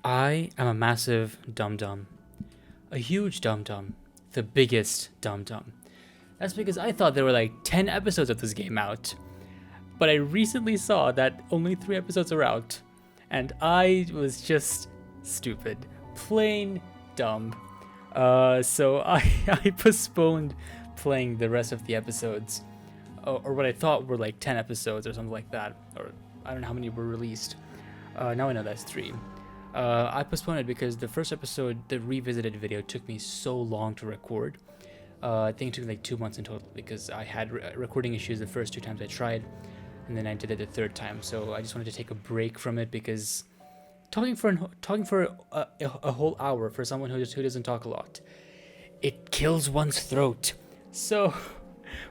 I am a massive dum-dum. A huge dum-dum. The biggest dum-dum. That's because I thought there were like 10 episodes of this game out. But I recently saw that only 3 episodes are out. And I was just stupid. Plain dumb. So I postponed playing the rest of the episodes. Or what I thought were like 10 episodes or something like that. Or I don't know how many were released. Now I know that's 3. I postponed it because the first episode, the revisited video, took me so long to record. I think it took like 2 months in total because I had recording issues the first 2 times I tried, and then I did it the 3rd time. So I just wanted to take a break from it because talking for a whole hour for someone who doesn't talk a lot, it kills one's throat. So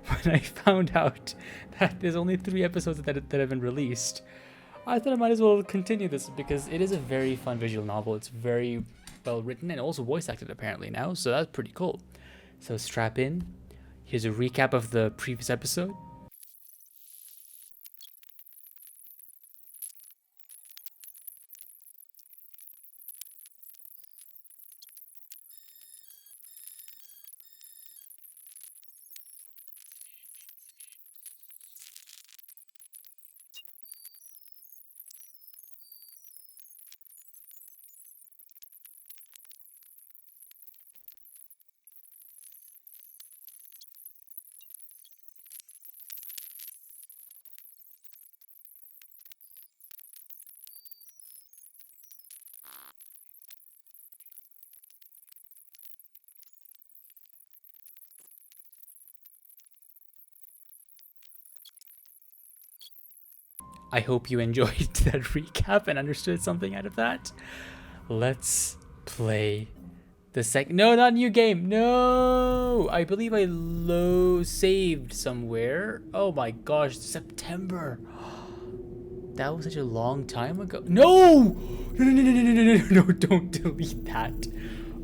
when I found out that there's only 3 episodes that have been released, I thought I might as well continue this because it is a very fun visual novel. It's very well written and also voice acted apparently now, so that's pretty cool. So strap in. Here's a recap of the previous episode. I hope you enjoyed that recap and understood something out of that. Let's play the No, not new game. No! I believe I saved somewhere. Oh my gosh, September. That was such a long time ago. No! No, no, no, no, no, no, no, no, don't delete that.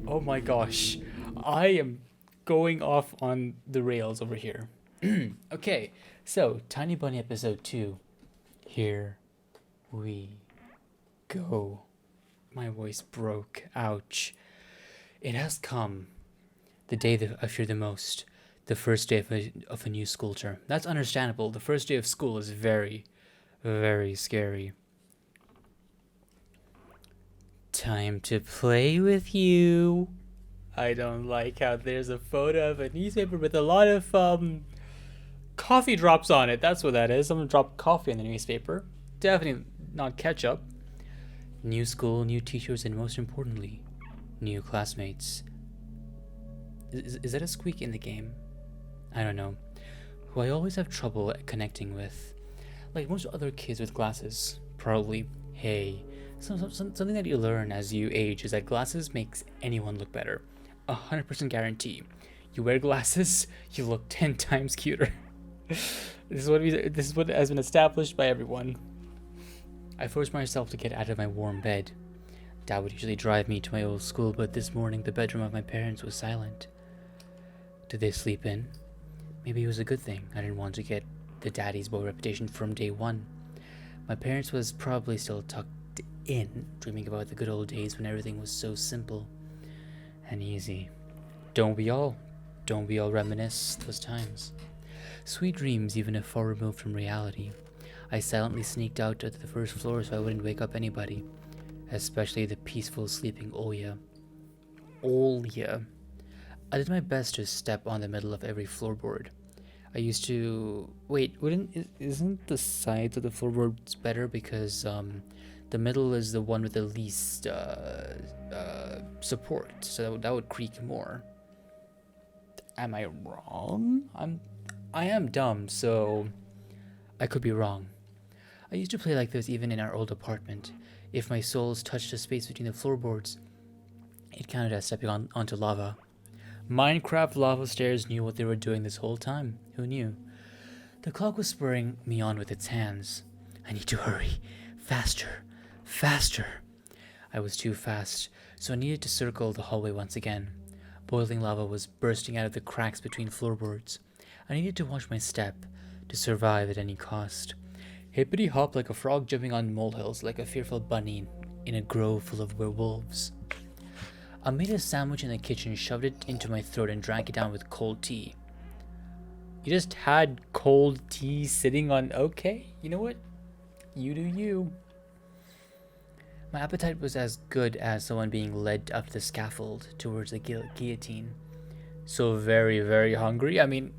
Oh my gosh. I am going off on the rails over here. Okay, so Tiny Bunny episode 2. Here we go. My voice broke. Ouch. It has come. The day that I fear the most. The first day of a new school term. That's understandable. The first day of school is very, very scary. Time to play with you. I don't like how there's a photo of a newspaper with a lot of coffee drops on it. That's what that is. Someone dropped coffee in the newspaper. Definitely not ketchup. New school, new teachers, and most importantly, new classmates. Is that a squeak in the game? I don't know. Who I always have trouble connecting with. Like most other kids with glasses. Probably, hey, something that you learn as you age is that glasses makes anyone look better. 100% guarantee. You wear glasses, you look 10 times cuter. This is what has been established by everyone. I forced myself to get out of my warm bed. Dad would usually drive me to my old school, but this morning the bedroom of my parents was silent. Did they sleep in? Maybe it was a good thing. I didn't want to get the daddy's boy reputation from day one. My parents was probably still tucked in, dreaming about the good old days when everything was so simple and easy. Don't we all reminisce those times? Sweet dreams, even if far removed from reality. I silently sneaked out to the first floor so I wouldn't wake up anybody, especially the peaceful sleeping Olya. I did my best to step on the middle of every floorboard. I used to... Wait, isn't the sides of the floorboards better because the middle is the one with the least support, so that would creak more. Am I wrong? I am dumb, so I could be wrong. I used to play like this even in our old apartment. If my soles touched the space between the floorboards, it counted as stepping onto lava. Minecraft lava stairs knew what they were doing this whole time. Who knew? The clock was spurring me on with its hands. I need to hurry. Faster. Faster. I was too fast, so I needed to circle the hallway once again. Boiling lava was bursting out of the cracks between floorboards. I needed to watch my step, to survive at any cost. Hippity hop like a frog jumping on molehills, like a fearful bunny in a grove full of werewolves. I made a sandwich in the kitchen, shoved it into my throat, and drank it down with cold tea. You just had cold tea sitting on. Okay, you know what? You do you. My appetite was as good as someone being led up the scaffold towards the guillotine. So very, very hungry. I mean,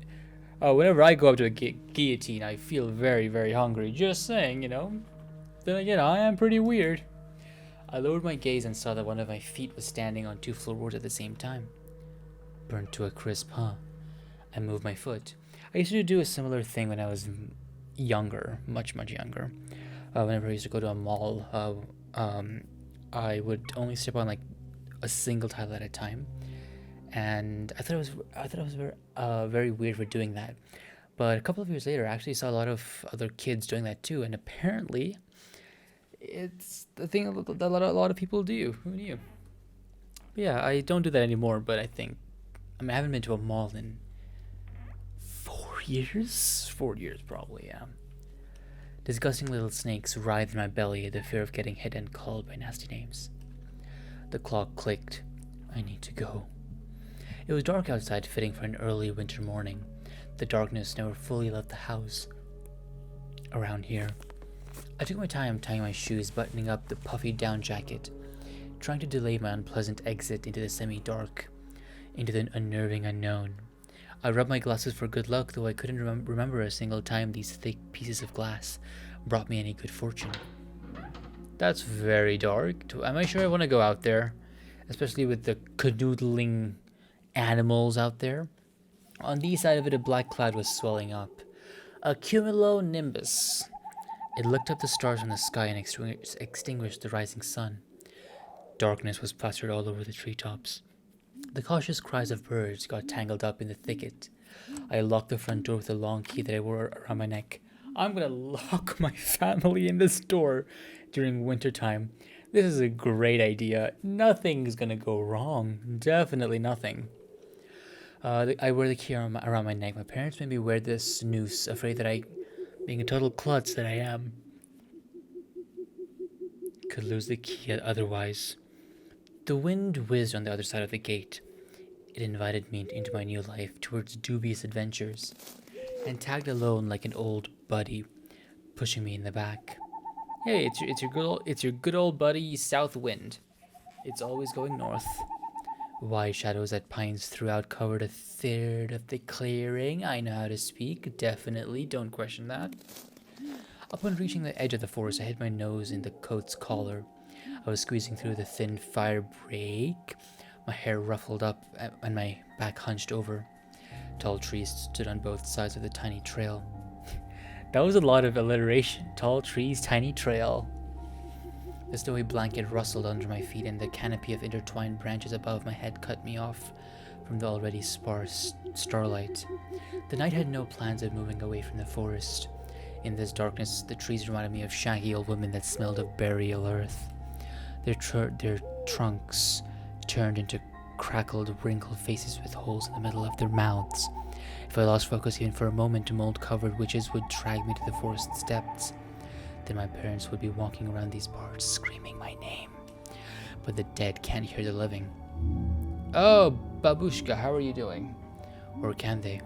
whenever I go up to a guillotine, I feel very, very hungry. Just saying, you know. Then again, I am pretty weird. I lowered my gaze and saw that one of my feet was standing on two floorboards at the same time. Burnt to a crisp, huh? I moved my foot. I used to do a similar thing when I was younger, much, much younger. Whenever I used to go to a mall, I would only step on like a single tile at a time, and I thought it was very weird for doing that. But a couple of years later, I actually saw a lot of other kids doing that too, and apparently, it's the thing that a lot of people do. Who knew? But yeah, I don't do that anymore. But I mean, I haven't been to a mall in 4 years. 4 years probably. Yeah. Disgusting little snakes writhed in my belly at the fear of getting hit and called by nasty names. The clock clicked. I need to go. It was dark outside, fitting for an early winter morning. The darkness never fully left the house around here. I took my time tying my shoes, buttoning up the puffy down jacket, trying to delay my unpleasant exit into the semi-dark, into the unnerving unknown. I rubbed my glasses for good luck, though I couldn't remember a single time these thick pieces of glass brought me any good fortune. That's very dark. Am I sure I want to go out there? Especially with the canoodling animals out there. On the side of it, a black cloud was swelling up. A cumulonimbus. It looked up the stars from the sky and extinguished the rising sun. Darkness was plastered all over the treetops. The cautious cries of birds got tangled up in the thicket. I locked the front door with a long key that I wore around my neck. I'm gonna lock my family in this door during wintertime. This is a great idea. Nothing's gonna go wrong. Definitely nothing. I wear the key around my neck. My parents made me wear this noose, afraid that being a total klutz that I am, could lose the key otherwise. The wind whizzed on the other side of the gate. It invited me into my new life, towards dubious adventures, and tagged alone like an old buddy, pushing me in the back. Hey, it's your good old buddy South Wind. It's always going north. Wide shadows that pines throughout covered a third of the clearing. I know how to speak, definitely, don't question that. Upon reaching the edge of the forest, I hit my nose in the coat's collar. I was squeezing through the thin fire break, my hair ruffled up and my back hunched over. Tall trees stood on both sides of the tiny trail. That was a lot of alliteration. Tall trees, tiny trail. The snowy blanket rustled under my feet, and the canopy of intertwined branches above my head cut me off from the already sparse starlight. The night had no plans of moving away from the forest. In this darkness, the trees reminded me of shaggy old women that smelled of burial earth. Their trunks turned into crackled, wrinkled faces with holes in the middle of their mouths. If I lost focus even for a moment, mold-covered witches would drag me to the forest's depths. Then my parents would be walking around these parts, screaming my name. But the dead can't hear the living. Oh, Babushka, how are you doing? Or can they?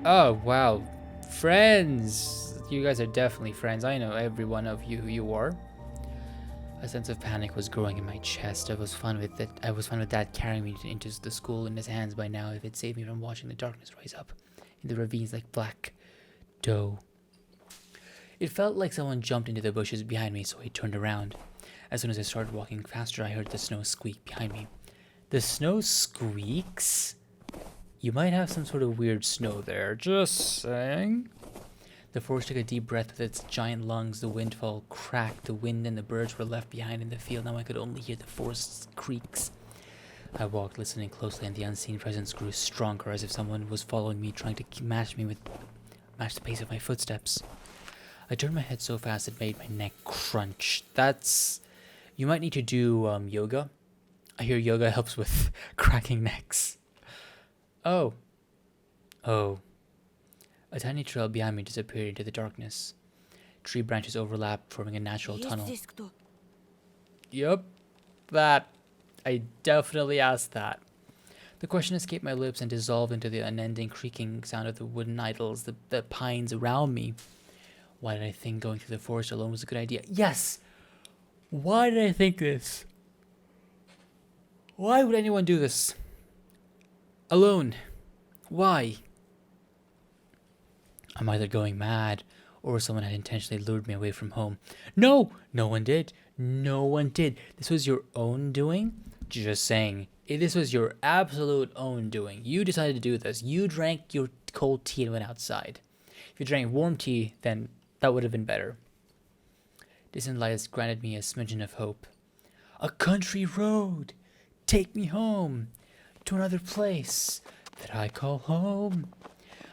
Oh, wow. Friends! You guys are definitely friends. I know every one of you who you are. A sense of panic was growing in my chest. I was fine with Dad carrying me into the school in his hands by now, if it saved me from watching the darkness rise up in the ravines like black dough. It felt like someone jumped into the bushes behind me, so I turned around. As soon as I started walking faster, I heard the snow squeak behind me. The snow squeaks? You might have some sort of weird snow there, just saying. The forest took a deep breath with its giant lungs. The windfall cracked. The wind and the birds were left behind in the field. Now I could only hear the forest's creaks. I walked, listening closely, and the unseen presence grew stronger, as if someone was following me, trying to match the pace of my footsteps. I turned my head so fast it made my neck crunch. You might need to do yoga. I hear yoga helps with cracking necks. Oh. A tiny trail behind me disappeared into the darkness. Tree branches overlapped, forming a natural tunnel. Yup, that. I definitely asked that. The question escaped my lips and dissolved into the unending creaking sound of the wooden idols, the pines around me. Why did I think going through the forest alone was a good idea? Yes! Why did I think this? Why would anyone do this? Alone. Why? I'm either going mad or someone had intentionally lured me away from home. No! No one did. No one did. This was your own doing? Just saying. This was your absolute own doing. You decided to do this. You drank your cold tea and went outside. If you drank warm tea, then that would have been better. Distant lights granted me a smidgen of hope. A country road! Take me home! To another place that I call home.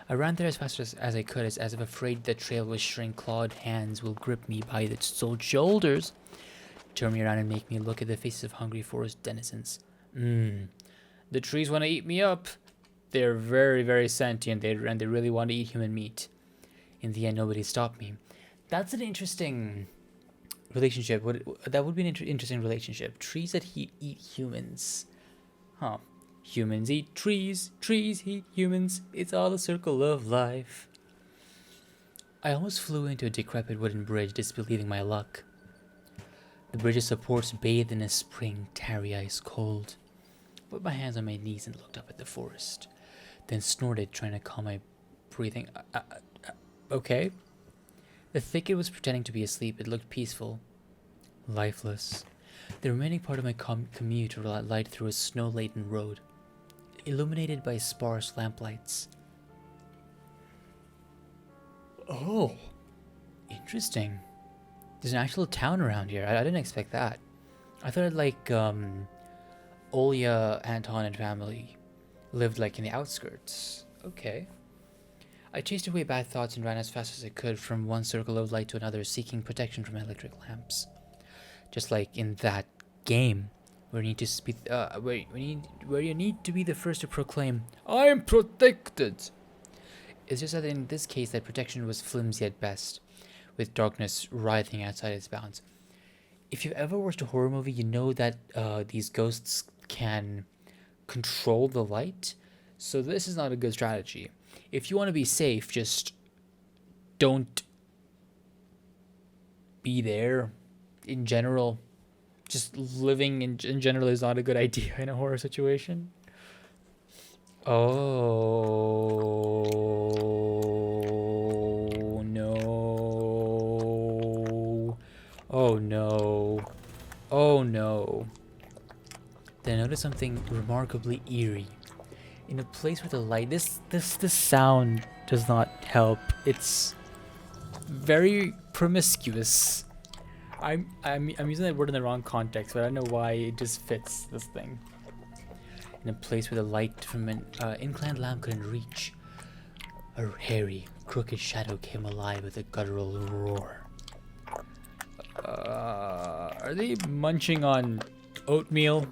I ran there as fast as I could, as if afraid the trail will shrink. Clawed hands will grip me by the shoulders, turn me around and make me look at the faces of hungry forest denizens. The trees want to eat me up. They're very, very sentient, and they really want to eat human meat. In the end, nobody stopped me. That's an interesting relationship. That would be an interesting relationship. Trees that eat humans. Huh. Humans eat trees, trees eat humans. It's all a circle of life. I almost flew into a decrepit wooden bridge, disbelieving my luck. The bridge's supports bathed in a spring, tarry ice cold. Put my hands on my knees and looked up at the forest, then snorted, trying to calm my breathing. Okay. The thicket was pretending to be asleep. It looked peaceful, lifeless. The remaining part of my commute light through a snow-laden road, illuminated by sparse lamplights. Oh, interesting. There's an actual town around here. I didn't expect that. I thought Olya, Anton, and family lived in the outskirts. Okay. I chased away bad thoughts and ran as fast as I could from one circle of light to another, seeking protection from electric lamps. Just like in that game, where you need to be the first to proclaim, "I am protected." It's just that in this case, that protection was flimsy at best, with darkness writhing outside its bounds. If you've ever watched a horror movie, you know that these ghosts can control the light, so this is not a good strategy. If you want to be safe, just don't be there. In general, just living in general is not a good idea in a horror situation. Oh no. Oh no. Oh no. Then I noticed something remarkably eerie. In a place with a light, this sound does not help. It's very promiscuous. I'm using that word in the wrong context, but I don't know why it just fits this thing. In a place where the light from an inclined lamp couldn't reach, a hairy, crooked shadow came alive with a guttural roar. Are they munching on oatmeal?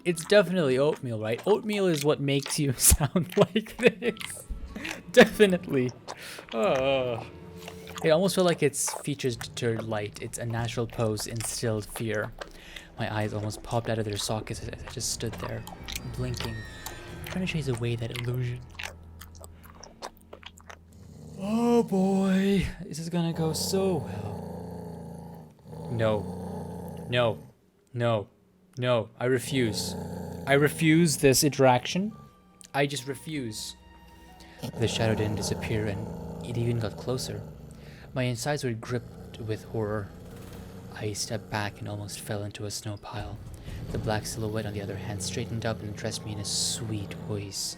It's definitely oatmeal, right? Oatmeal is what makes you sound like this. Definitely. It almost felt like its features deterred light. Its unnatural pose instilled fear. My eyes almost popped out of their sockets as I just stood there, blinking, trying to chase away that illusion. Oh boy, this is gonna go so well. No. No. No. No. I refuse. I refuse this interaction. I just refuse. The shadow didn't disappear, and it even got closer. My insides were gripped with horror. I stepped back and almost fell into a snow pile. The black silhouette, on the other hand, straightened up and addressed me in a sweet voice.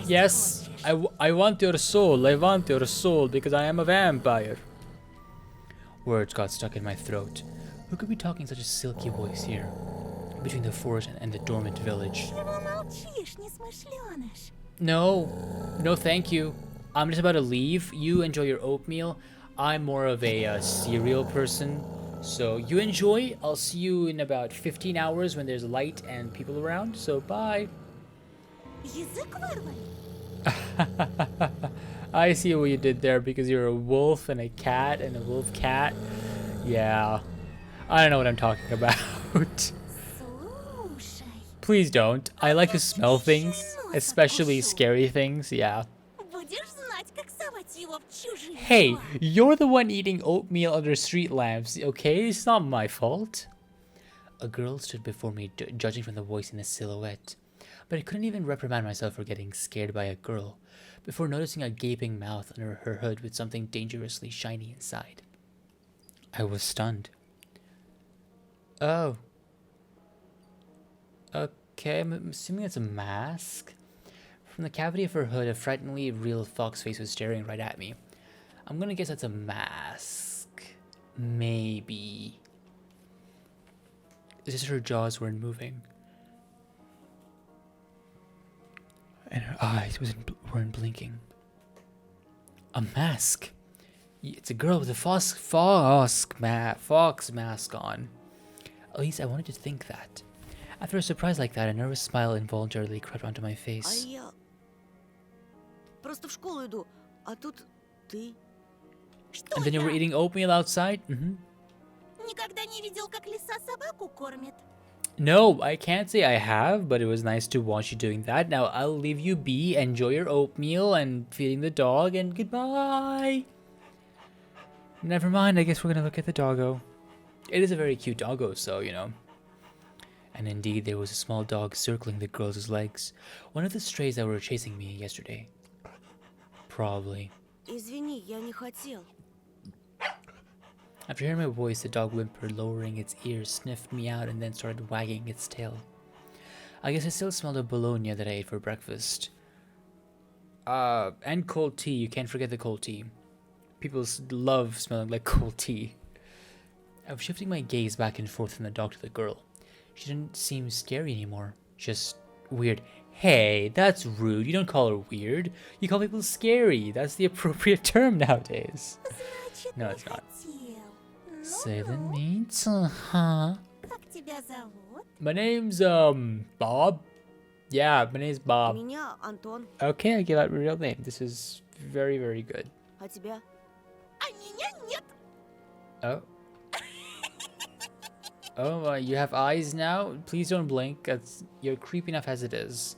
Yes, I want your soul. I want your soul because I am a vampire. Words got stuck in my throat. Who could be talking such a silky voice here, between the forest and the dormant village? No, thank you. I'm just about to leave. You enjoy your oatmeal. I'm more of a cereal person. So you enjoy. I'll see you in about 15 hours when there's light and people around. So bye. I see what you did there because you're a wolf and a cat and a wolf cat. Yeah. I don't know what I'm talking about. Please don't. I like to smell things, especially scary things, yeah. Hey, you're the one eating oatmeal under street lamps, okay? It's not my fault. A girl stood before me, judging from the voice and the silhouette. But I couldn't even reprimand myself for getting scared by a girl, before noticing a gaping mouth under her hood with something dangerously shiny inside. I was stunned. Oh. Okay, I'm assuming it's a mask? From the cavity of her hood, a frighteningly real fox face was staring right at me. I'm gonna guess that's a mask. Maybe. It's just her jaws weren't moving. And her eyes weren't blinking. A mask. It's a girl with a fox mask on. At least I wanted to think that. After a surprise like that, a nervous smile involuntarily crept onto my face. And then you were eating oatmeal outside? Mm-hmm. No, I can't say I have, but it was nice to watch you doing that. Now I'll leave you be, enjoy your oatmeal and feeding the dog, and goodbye. Never mind, I guess we're gonna look at the doggo. It is a very cute doggo, so, you know. And indeed, there was a small dog circling the girl's legs. One of the strays that were chasing me yesterday. Probably. Извини, я не хотел. After hearing my voice, the dog whimpered, lowering its ears, sniffed me out, and then started wagging its tail. I guess I still smelled of bologna that I ate for breakfast. And cold tea. You can't forget the cold tea. People love smelling like cold tea. I was shifting my gaze back and forth from the dog to the girl. She didn't seem scary anymore. Just weird. Hey, that's rude. You don't call her weird. You call people scary. That's the appropriate term nowadays. No, it's not. Say the names, huh? My name's, Bob. Yeah, my name's Bob. Меня Антон. Okay, I give out my real name. This is very, very good. А тебя? Oh. Oh, you have eyes now? Please don't blink. You're creepy enough as it is.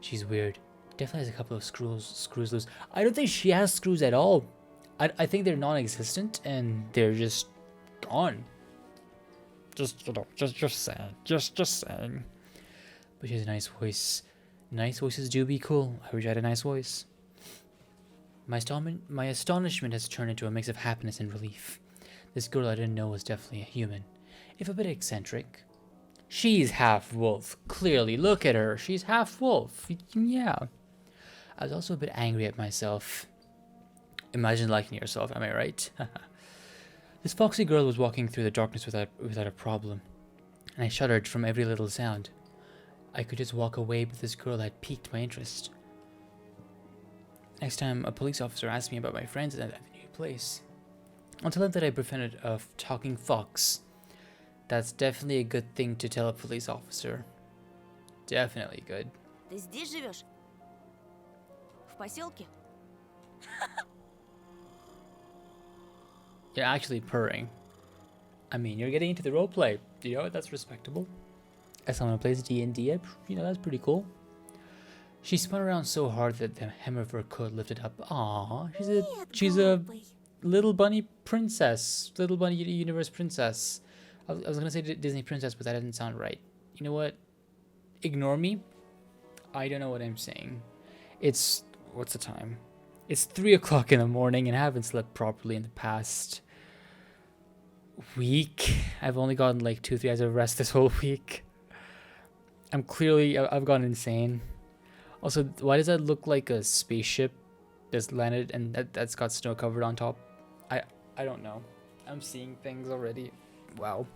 She's weird. Definitely has a couple of screws loose. I don't think she has screws at all. I think they're non-existent and they're just gone. Just saying. Just saying. But she has a nice voice. Nice voices do be cool. I wish I had a nice voice. My astonishment has turned into a mix of happiness and relief. This girl I didn't know was definitely a human, if a bit eccentric. She's half wolf, clearly. Look at her. She's half wolf. Yeah. I was also a bit angry at myself. Imagine liking yourself, am I right? This foxy girl was walking through the darkness without a problem, and I shuddered from every little sound. I could just walk away, but this girl had piqued my interest. Next time a police officer asked me about my friends at the new place, I'll tell him that I befriended a talking fox. That's definitely a good thing to tell a police officer. Definitely good. Ты здесь живешь? В поселке? You're actually purring. I mean, you're getting into the roleplay. You know, that's respectable. As someone who plays D&D, you know, that's pretty cool. She spun around so hard that the hem of her coat lifted up. Aww, she's a little bunny princess. Little bunny universe princess. I was gonna say Disney princess, but that didn't sound right. You know what? Ignore me. I don't know what I'm saying. What's the time? It's 3 o'clock in the morning and I haven't slept properly in the past week. I've only gotten like 2-3 hours of rest this whole week. I've gone insane. Also, why does that look like a spaceship that's landed and that's got snow covered on top? I don't know. I'm seeing things already. Wow.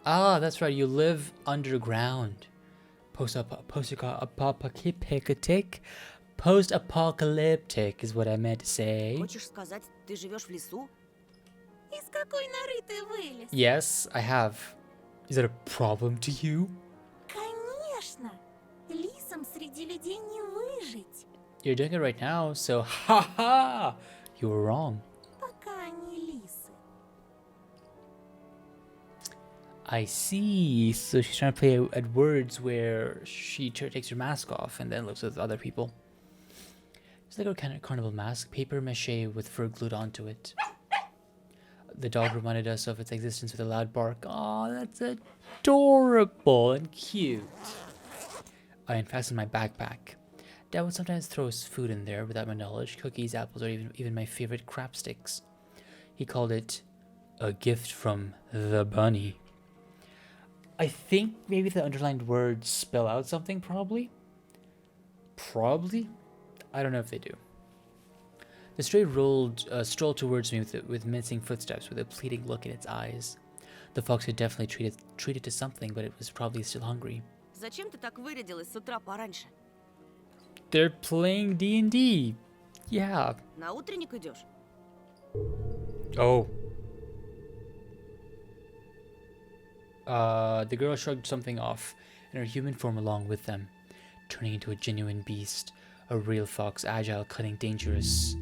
Ah, that's right. You live underground. Post-apocalyptic is what I meant to say. Хочешь сказать, ты живешь в лесу? Из какой норы ты вылез? Yes, I have. Is that a problem to you? Конечно. Лисам среди людей не выжить. You're doing it right now, so haha! you were wrong. Пока они лисы. I see. So she's trying to play at words where she takes her mask off and then lives with other people. It's like a kind of carnival mask, paper mache with fur glued onto it. The dog reminded us of its existence with a loud bark. Oh, that's adorable and cute. I unfastened my backpack. Dad would sometimes throw his food in there without my knowledge, cookies, apples, or even my favorite crab sticks. He called it a gift from the bunny. I think maybe the underlined words spell out something, probably? Probably? I don't know if they do. The stray strolled towards me with mincing footsteps, with a pleading look in its eyes. The fox had definitely treated to something, but it was probably still hungry. Зачем ты так вырядилась с утра пораньше? They're playing D&D. Yeah. На утренник идешь? Oh. The girl shrugged something off, and her human form along with them, turning into a genuine beast, a real fox, agile, cunning, dangerous.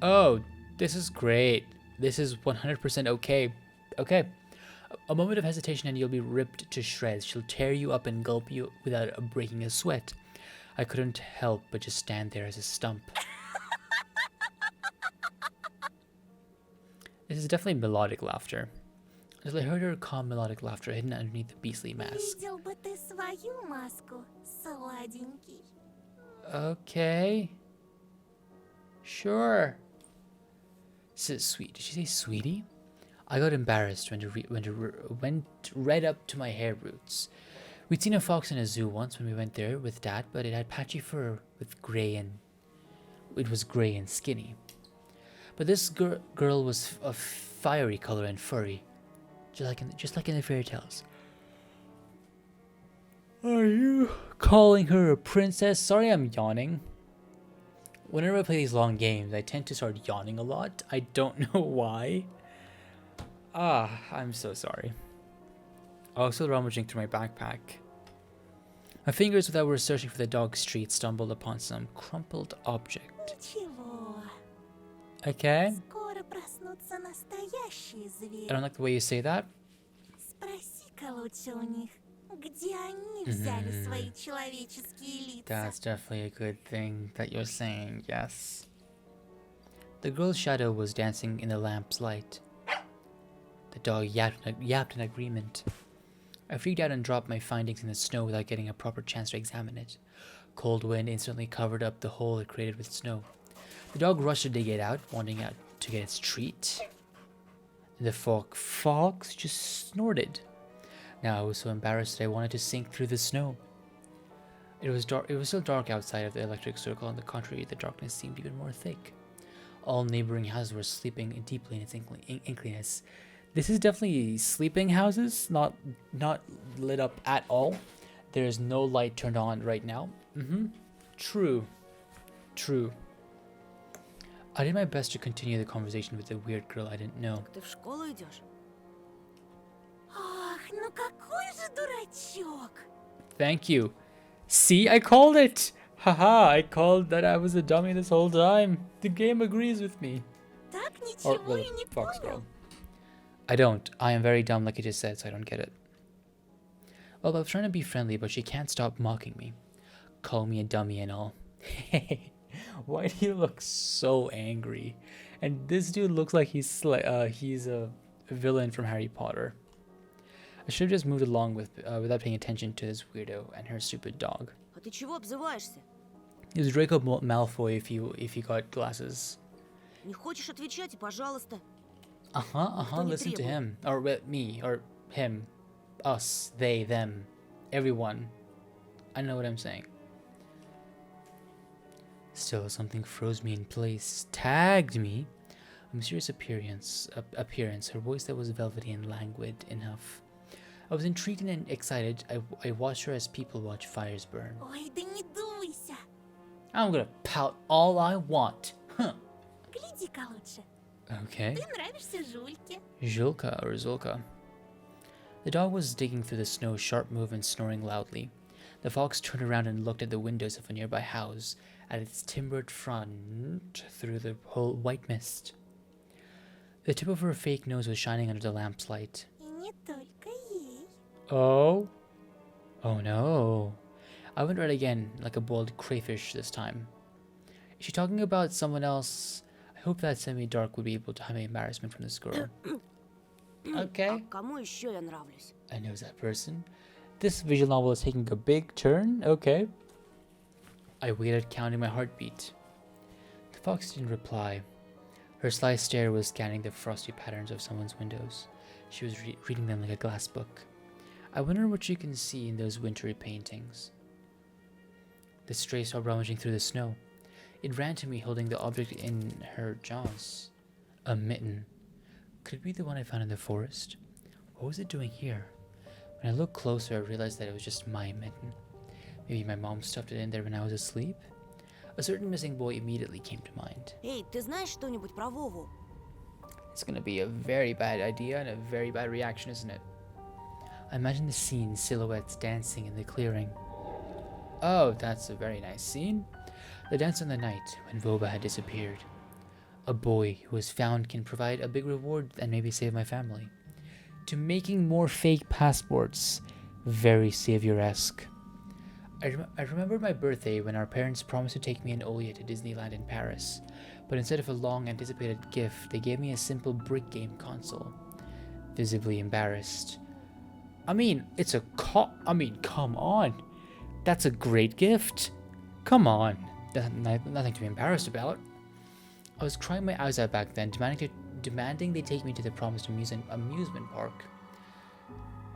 Oh, this is great. This is 100% okay. Okay. A moment of hesitation and you'll be ripped to shreds. She'll tear you up and gulp you without breaking a sweat. I couldn't help but just stand there as a stump. This is definitely melodic laughter. As I heard her calm melodic laughter hidden underneath the beastly mask. Видел бы ты свою маску, сладенький. Okay. Sure. Sweet. Did she say sweetie? I got embarrassed went right up to my hair roots. We'd seen a fox in a zoo once when we went there with Dad, but it had patchy fur with gray and it was gray and skinny. But this girl was of fiery color and furry, just like in the fairy tales. Are you calling her a princess? Sorry, I'm yawning. Whenever I play these long games, I tend to start yawning a lot. I don't know why. I'm so sorry. I was still rummaging through my backpack. My fingers, without searching for the dog's treat, stumbled upon some crumpled object. Ничего. Okay. Скоро проснутся настоящие звери. I don't like the way you say that. Спроси-ка лучше у них, где они взяли свои человеческие лица. That's definitely a good thing that you're saying, yes. The girl's shadow was dancing in the lamp's light. The dog yapped in agreement. I freaked out and dropped my findings in the snow without getting a proper chance to examine it. Cold wind instantly covered up the hole it created with snow. The dog rushed to dig it out, wanting out to get its treat. The fox just snorted. Now I was so embarrassed that I wanted to sink through the snow. It was dark. It was still dark outside of the electric circle. On the contrary, the darkness seemed even more thick. All neighboring houses were sleeping deeply in its inkiness. This is definitely sleeping houses, not lit up at all. There is no light turned on right now. True. I did my best to continue the conversation with the weird girl I didn't know. Ты в школу идешь? Ах, ну какой же дурачок. Thank you. See, I called it. Haha, I called that I was a dummy this whole time. The game agrees with me. Так Or ничего и не fox girl. понял. I don't. I am very dumb like you just said, so I don't get it. Well, I was trying to be friendly, but she can't stop mocking me. Call me a dummy and all. Hey, why do you look so angry? And this dude looks like he's a villain from Harry Potter. I should have just moved along without paying attention to this weirdo and her stupid dog. А ты чего обзываешься? It was Draco Malfoy if you got glasses. Не хочешь отвечать, и пожалуйста. Listen to him. Or me. Or him. Us. They. Them. Everyone. I know what I'm saying. Still, something froze me in place. Tagged me. A mysterious appearance. Her voice that was velvety and languid enough. I was intrigued and excited. I watched her as people watch fires burn. Ой, да не дуйся. I'm gonna pout all I want. Huh. Гляди-ка лучше. Okay. Ты нравишься Жульке. Julka or Zulka. The dog was digging through the snow, sharp move and snoring loudly. The fox turned around and looked at the windows of a nearby house, at its timbered front through the whole white mist. The tip of her fake nose was shining under the lamp's light. И не только ей. Oh? Oh no. I went red again, like a boiled crayfish this time. Is she talking about someone else? I hope that semi-dark would be able to hide my embarrassment from this girl. Okay. А кому еще я нравлюсь? I know that person. This visual novel is taking a big turn. Okay. I waited, counting my heartbeat. The fox didn't reply. Her sly stare was scanning the frosty patterns of someone's windows. She was reading them like a glass book. I wonder what she can see in those wintry paintings. The stray stopped rummaging through the snow. It ran to me, holding the object in her jaws. A mitten. Could it be the one I found in the forest? What was it doing here? When I looked closer, I realized that it was just my mitten. Maybe my mom stuffed it in there when I was asleep? A certain missing boy immediately came to mind. Эй, ты знаешь что-нибудь про Вову? It's gonna be a very bad idea and a very bad reaction, isn't it? I imagine the scene, silhouettes dancing in the clearing. Oh, that's a very nice scene. The dance on the night when Voba had disappeared. A boy who was found can provide a big reward and maybe save my family. To making more fake passports. Very savior-esque. I remembered my birthday when our parents promised to take me and Olia to Disneyland in Paris. But instead of a long-anticipated gift, they gave me a simple brick game console. Visibly embarrassed. I mean, come on. That's a great gift. Come on. Nothing to be embarrassed about. I was crying my eyes out back then, demanding they take me to the promised amusement park.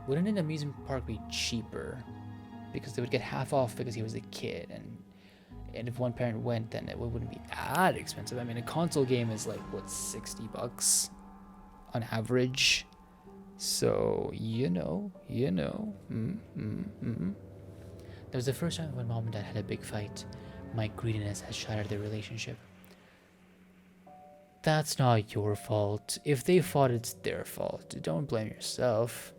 Wouldn't an amusement park be cheaper? Because they would get half off because he was a kid, and if one parent went, then it wouldn't be that expensive. I mean, a console game is like, what, $60 on average? So, you know. That was the first time when Mom and Dad had a big fight. My greediness has shattered their relationship. That's not your fault. If they fought, it's their fault. Don't blame yourself.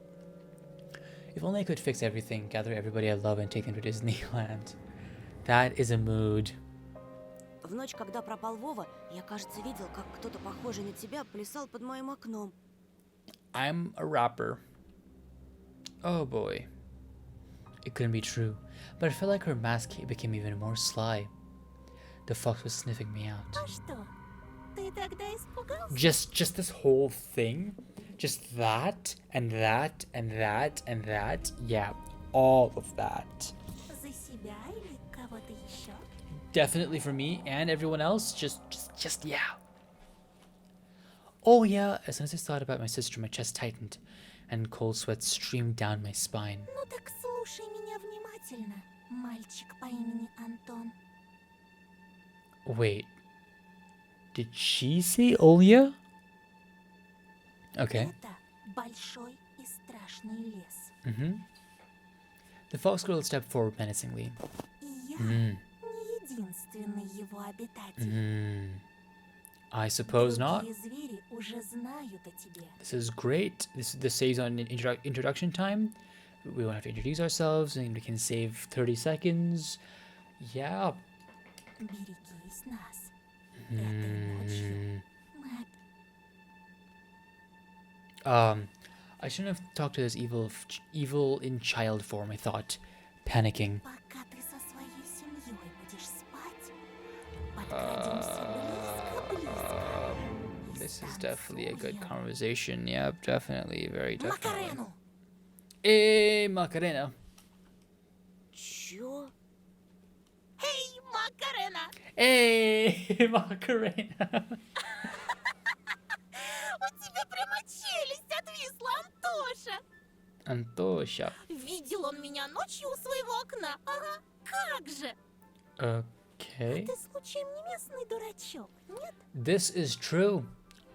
If only I could fix everything, gather everybody I love and take them to Disneyland. That is a mood. В ночь, когда пропал Вова, я, кажется, видел, как кто-то похожий на тебя плясал под моим окном. I'm a rapper. Oh boy. It couldn't be true, but I felt like her mask became even more sly. The fox was sniffing me out. А что? Ты тогда испугался? Just this whole thing? Just that, and that, and that, and that? Yeah, all of that. За себя или кого-то еще? Definitely for me and everyone else, just yeah. Oh yeah, as soon as I thought about my sister, my chest tightened, and cold sweat streamed down my spine. Ну так слушай меня внимательно, мальчик по имени Антон. Wait, did she say Olia? Okay. Это большой и страшный лес. The fox girl stepped forward menacingly. И я не единственный его обитатель. I suppose not. Другие звери уже знают о тебе. This is great. This saves on introduction time. We won't have to introduce ourselves, and we can save 30 seconds. Yeah. Берегись нас. Этой ночью мы I shouldn't have talked to this evil in child form, I thought, panicking. Пока ты со своей семьей будешь спать, подкрадемся близко. This is definitely a good conversation. Yep, definitely, very definitely. Макарену! Hey, Macarena. Чё? Эй, Макарена! Hey, Macarena. У тебя прямо челюсть отвисла, Антоша! Antosha. Видел он меня ночью у своего окна. Ага, как же! Okay. Ты случаем не местный дурачок, нет? This is true.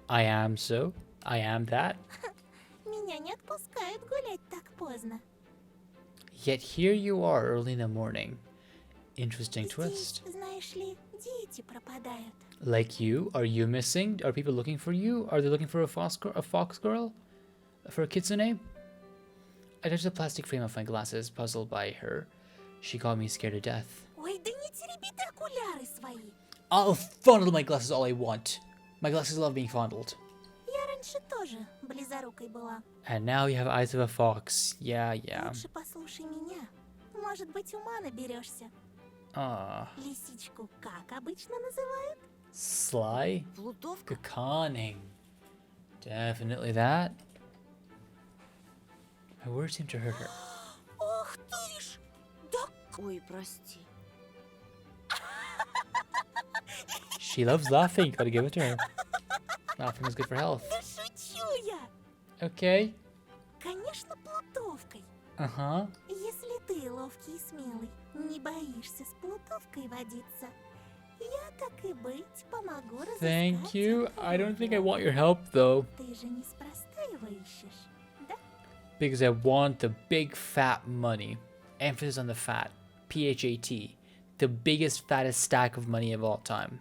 I am so. I am that. Меня не отпускают гулять так поздно. Yet here you are early in the morning. Interesting Здесь, twist. знаешь ли, дети пропадают. Like you? Are you missing? Are people looking for you? Are they looking for a fox girl? For a kitsune? I touched the plastic frame of my glasses, puzzled by her. She got me scared to death. Ой, да не тереби ты окуляры I'll fondle my glasses all I want. My glasses love being fondled. Я раньше тоже близорукой была. And now you have eyes of a fox. Yeah. Лучше послушай меня. Может быть, ума наберешься. Лисичку как обычно называют? Sly? Плутовка? Cunning. Definitely that. My words seem to hurt her. Ох ты ж! Да Ой, прости. She loves laughing. Gotta give it to her. Laughing is good for health. да шучу я! Okay. Конечно, плутовкой. Uh-huh. Если ты ловкий и смелый, не боишься с плутовкой водиться, я, так и быть, помогу разыскать. Thank you. эту I don't think I его. want your help, though. Ты же неспроста его ищешь, да? Because I want the big fat money. Emphasis on the fat. P-H-A-T. The biggest, fattest stack of money of all time.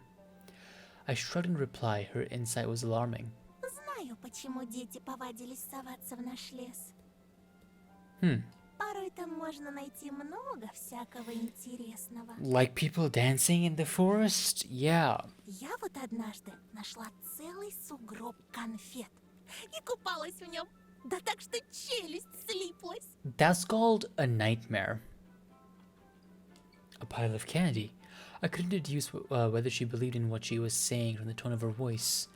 I shrugged in reply. Her insight was alarming. Знаю, почему дети повадились соваться в наш лес. Hmm. Порой там можно найти много всякого интересного. Like people dancing in the forest? Yeah. Я вот однажды нашла целый сугроб конфет и купалась в нем. Да так, что челюсть слиплась. That's called a nightmare. A pile of candy. I couldn't deduce whether she believed in what she was saying from the tone of her voice.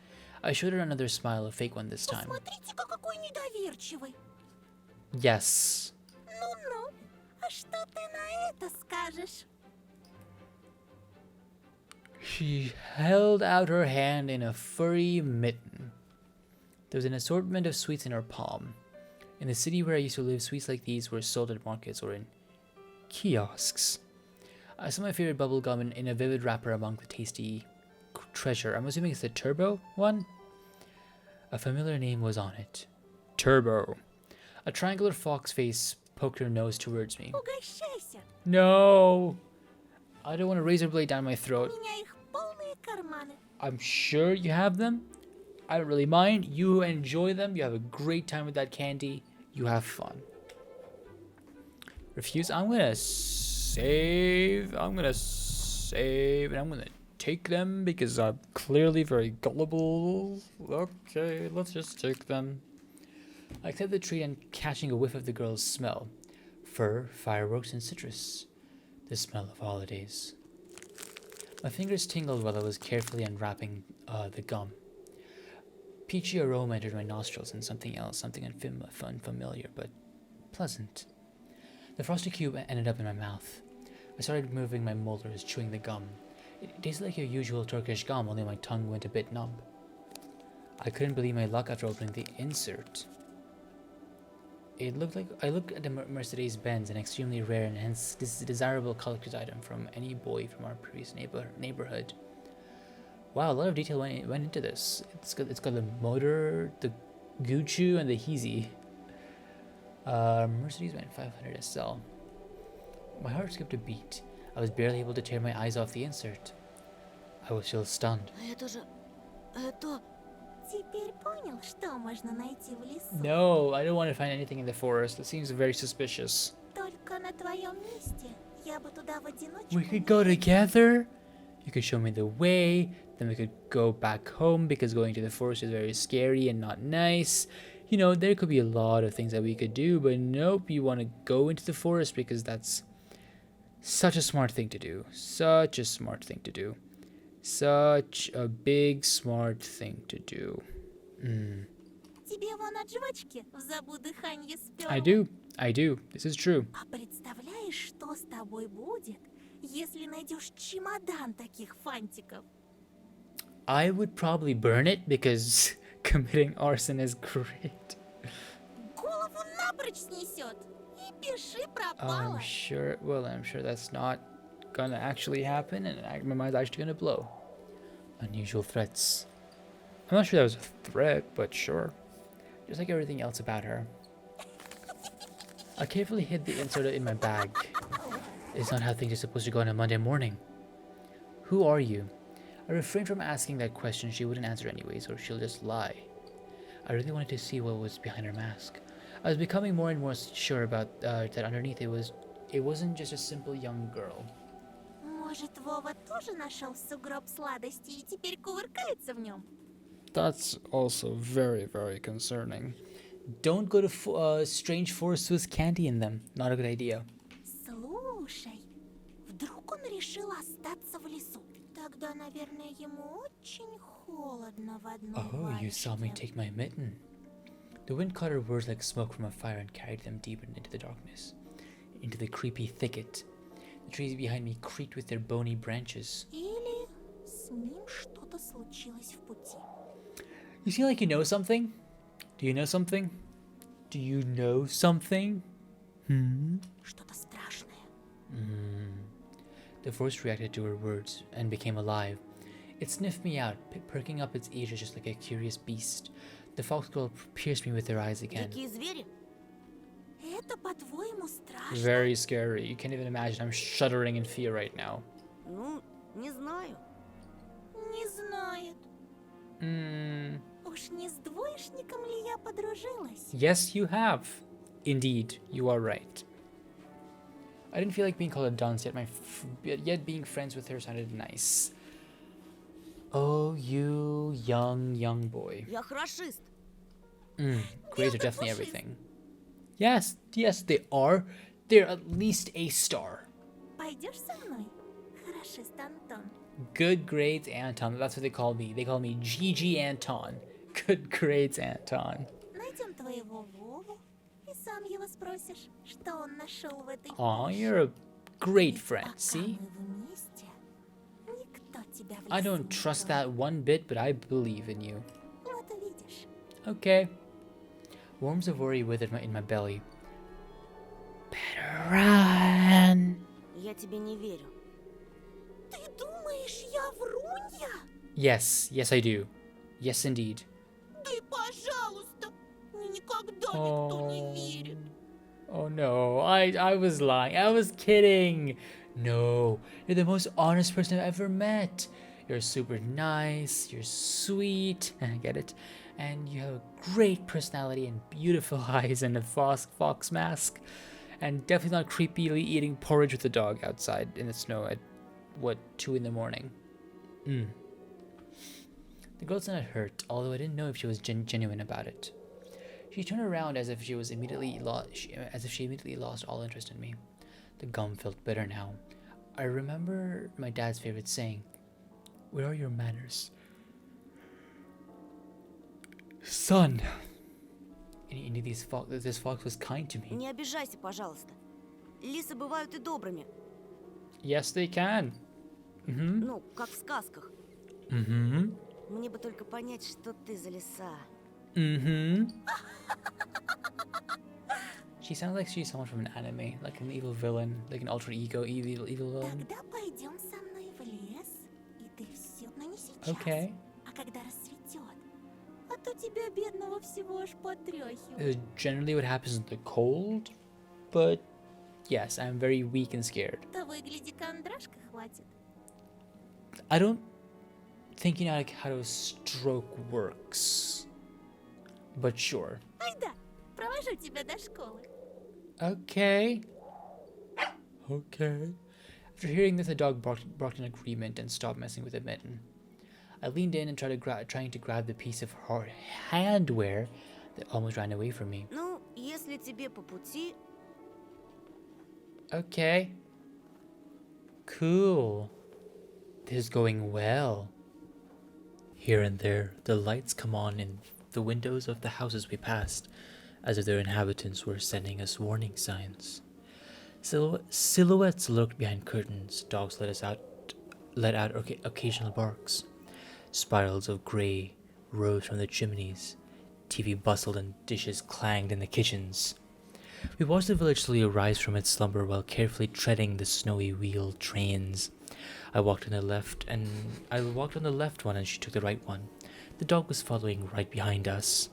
I showed her another smile, a fake one this time. Посмотрите-ка, какой недоверчивый. Yes. Ну-ну, а что ты на это скажешь? She held out her hand in a furry mitten. There was an assortment of sweets in her palm. In the city where I used to live, sweets like these were sold at markets or in kiosks. I saw my favorite bubble gum in a vivid wrapper among the tasty treasure. I'm assuming it's the Turbo one? A familiar name was on it. Turbo. A triangular fox face poked her nose towards me. Угощайся. No! I don't want a razor blade down my У throat. меня их полные карманы. I'm sure you have them. I don't really mind. You enjoy them. You have a great time with that candy. You have fun. Refuse. I'm gonna save. And I'm gonna take them because I'm clearly very gullible. Okay, let's just take them. I accept the treat and catching a whiff of the girl's smell. Fur, fireworks, and citrus. The smell of holidays. My fingers tingled while I was carefully unwrapping the gum. Peachy aroma entered my nostrils and something else, something unfamiliar but pleasant. The frosty cube ended up in my mouth. I started moving my molars, chewing the gum. It tasted like your usual Turkish gum, only my tongue went a bit numb. I couldn't believe my luck after opening the insert. It looked like I looked at the Mercedes-Benz, an extremely rare and hence desirable collector's item from any boy from our previous neighborhood. Wow, a lot of detail went into this. It's got the motor, the Gucci, and the Heezy. Mercedes-Benz 500 SL. My heart skipped a beat. I was barely able to tear my eyes off the insert. I was still stunned. Это же... Это... Теперь понял, что можно найти в лесу? No, I don't want to find anything in the forest. It seems very suspicious. Только на твоем месте я бы туда в одиночку. We could go together. You could show me the way. Then we could go back home because going to the forest is very scary and not nice. You know, there could be a lot of things that we could do, but nope, you want to go into the forest because that's such a smart thing to do. Such a smart thing to do. Such a big smart thing to do. Тебе вон от жвачки в забу дыхание спёрло. I do. This is true. А представляешь, что с тобой будет, если найдешь чемодан таких фантиков? I would probably burn it because committing arson is great. Голову напрочь снесет. И пиши пропало. I'm sure that's not gonna actually happen, and my mind's actually gonna blow. Unusual threats. I'm not sure that was a threat, but sure. Just like everything else about her. I carefully hid the insert in my bag. It's not how things are supposed to go on a Monday morning. Who are you? I refrained from asking that question. She wouldn't answer anyways, or she'll just lie. I really wanted to see what was behind her mask. I was becoming more and more sure about that underneath it wasn't just a simple young girl. Мой Может, Вова тоже нашел сугроб сладостей и теперь кувыркается в нем? That's also very, very concerning. Don't go to strange forests with candy in them. Not a good idea. Слушай, вдруг он решил остаться в лесу? Тогда, наверное, ему очень холодно в одном Oh, you saw me варежке. take my mitten. The wind caught her words like smoke from a fire and carried them deeper into the darkness, into the creepy thicket. The trees behind me creaked with their bony branches. Или с ним что-то случилось в пути. You seem like you know something? Do you know something? Do you know something? Что-то страшное. The voice reacted to her words and became alive. It sniffed me out, perking up its ears just like a curious beast. The fox girl pierced me with her eyes again. Дикие звери? Это, по-твоему, страшно? Very scary. You can't even imagine. I'm shuddering in fear right now. Ну, не знаю. Не знает. Уж не с двоечником ли я подружилась? Yes, you have. Indeed, you are right. I didn't feel like being called a dunce, yet being friends with her sounded nice. Oh, you young boy. Я хорошист. Grades are definitely everything. Yes, they are. They're at least a star. Пойдешь со мной? Хорошист Антон. Good grades, Anton. That's what they call me. They call me GG Anton. Good grades, Anton. Найдем твоего Вову и сам его спросишь, что он нашел в этой Aw, пуще. you're a great Ведь friend, пока see? мы вместе, никто тебя в I лесу don't не trust тронет. that one bit, but I believe in you. Вот увидишь. Okay. Worms of worry withered in my belly. Better run. Я тебе не верю. Ты думаешь, я врунья? Yes, I do. Yes, indeed. Да и пожалуйста, мне никогда никто не верит. Oh no, I was lying. I was kidding. No, you're the most honest person I've ever met. You're super nice, you're sweet, I get it, and you have a great personality and beautiful eyes and a fox mask, and definitely not creepily eating porridge with the dog outside in the snow at, 2 in the morning. The girl sounded hurt, although I didn't know if she was genuine about it. She turned around as if she immediately lost all interest in me. The gum felt bitter now. I remember my dad's favorite saying, "Where are your manners, son?" And he knew this fox was kind to me. Не обижайся, пожалуйста. Лисы бывают и добрыми. Yes, they can. Ну, как в сказках. Мне бы только понять, что ты за лиса. She sounds like she's someone from an anime, like an evil villain, like an alter ego evil villain. Тогда пойдем со мной в лес, и ты все, но не сейчас, Okay. а когда рассветет. А то тебя, бедного, всего аж потряхивает. This is generally what happens in the cold, but yes, I'm very weak and scared. Того и гляди, кондрашка хватит. I don't think you know like how a stroke works, but sure. Ай да, провожу тебя до школы. Okay. After hearing this, the dog barked in agreement and stopped messing with the mitten. I leaned in and trying to grab the piece of hard handwear that almost ran away from me. Ну, если тебе по пути, Okay. Cool. This is going well. Here and there, the lights come on in the windows of the houses we passed, as if their inhabitants were sending us warning signs. Silhouettes lurked behind curtains. Dogs let out occasional barks. Spirals of gray rose from the chimneys. TV bustled and dishes clanged in the kitchens. We watched the village slowly arise from its slumber while carefully treading the snowy wheeled trains. I walked on the left one and she took the right one. The dog was following right behind us.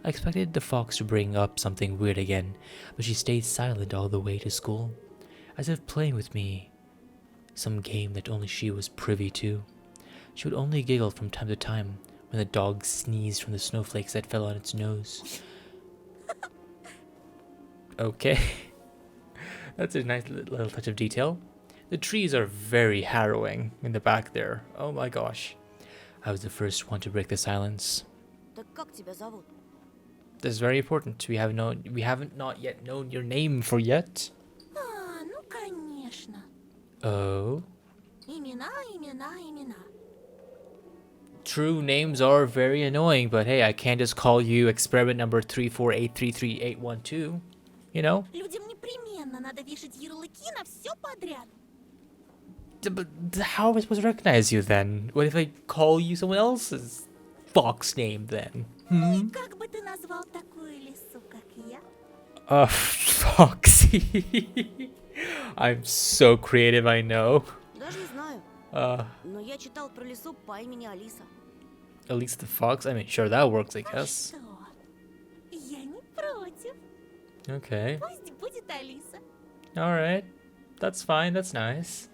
I expected the fox to bring up something weird again, but she stayed silent all the way to school, as if playing with me some game that only she was privy to. She would only giggle from time to time when the dog sneezed from the snowflakes that fell on its nose. Okay. That's a nice little touch of detail. The trees are very harrowing in the back there. Oh my gosh. I was the first one to break the silence. Так как тебя зовут? This is very important. We haven't not yet known your name for yet. А, ну конечно. Oh. Имена, имена, имена. True, names are very annoying, but hey, I can't just call you experiment number 348333812. You know? Людям непременно надо вешать ярлыки на все подряд. But how am I supposed to recognize you then? What if I call you someone else's fox name then? И как бы ты назвал такую лису, как я? Foxy. I'm so creative, I know. Даже не знаю. Но я читал про лису по имени Алиса. At least the fox? I mean, sure, that works, I guess. Что? Я не против. Okay. Пусть будет Алиса. Alright. That's fine, that's nice.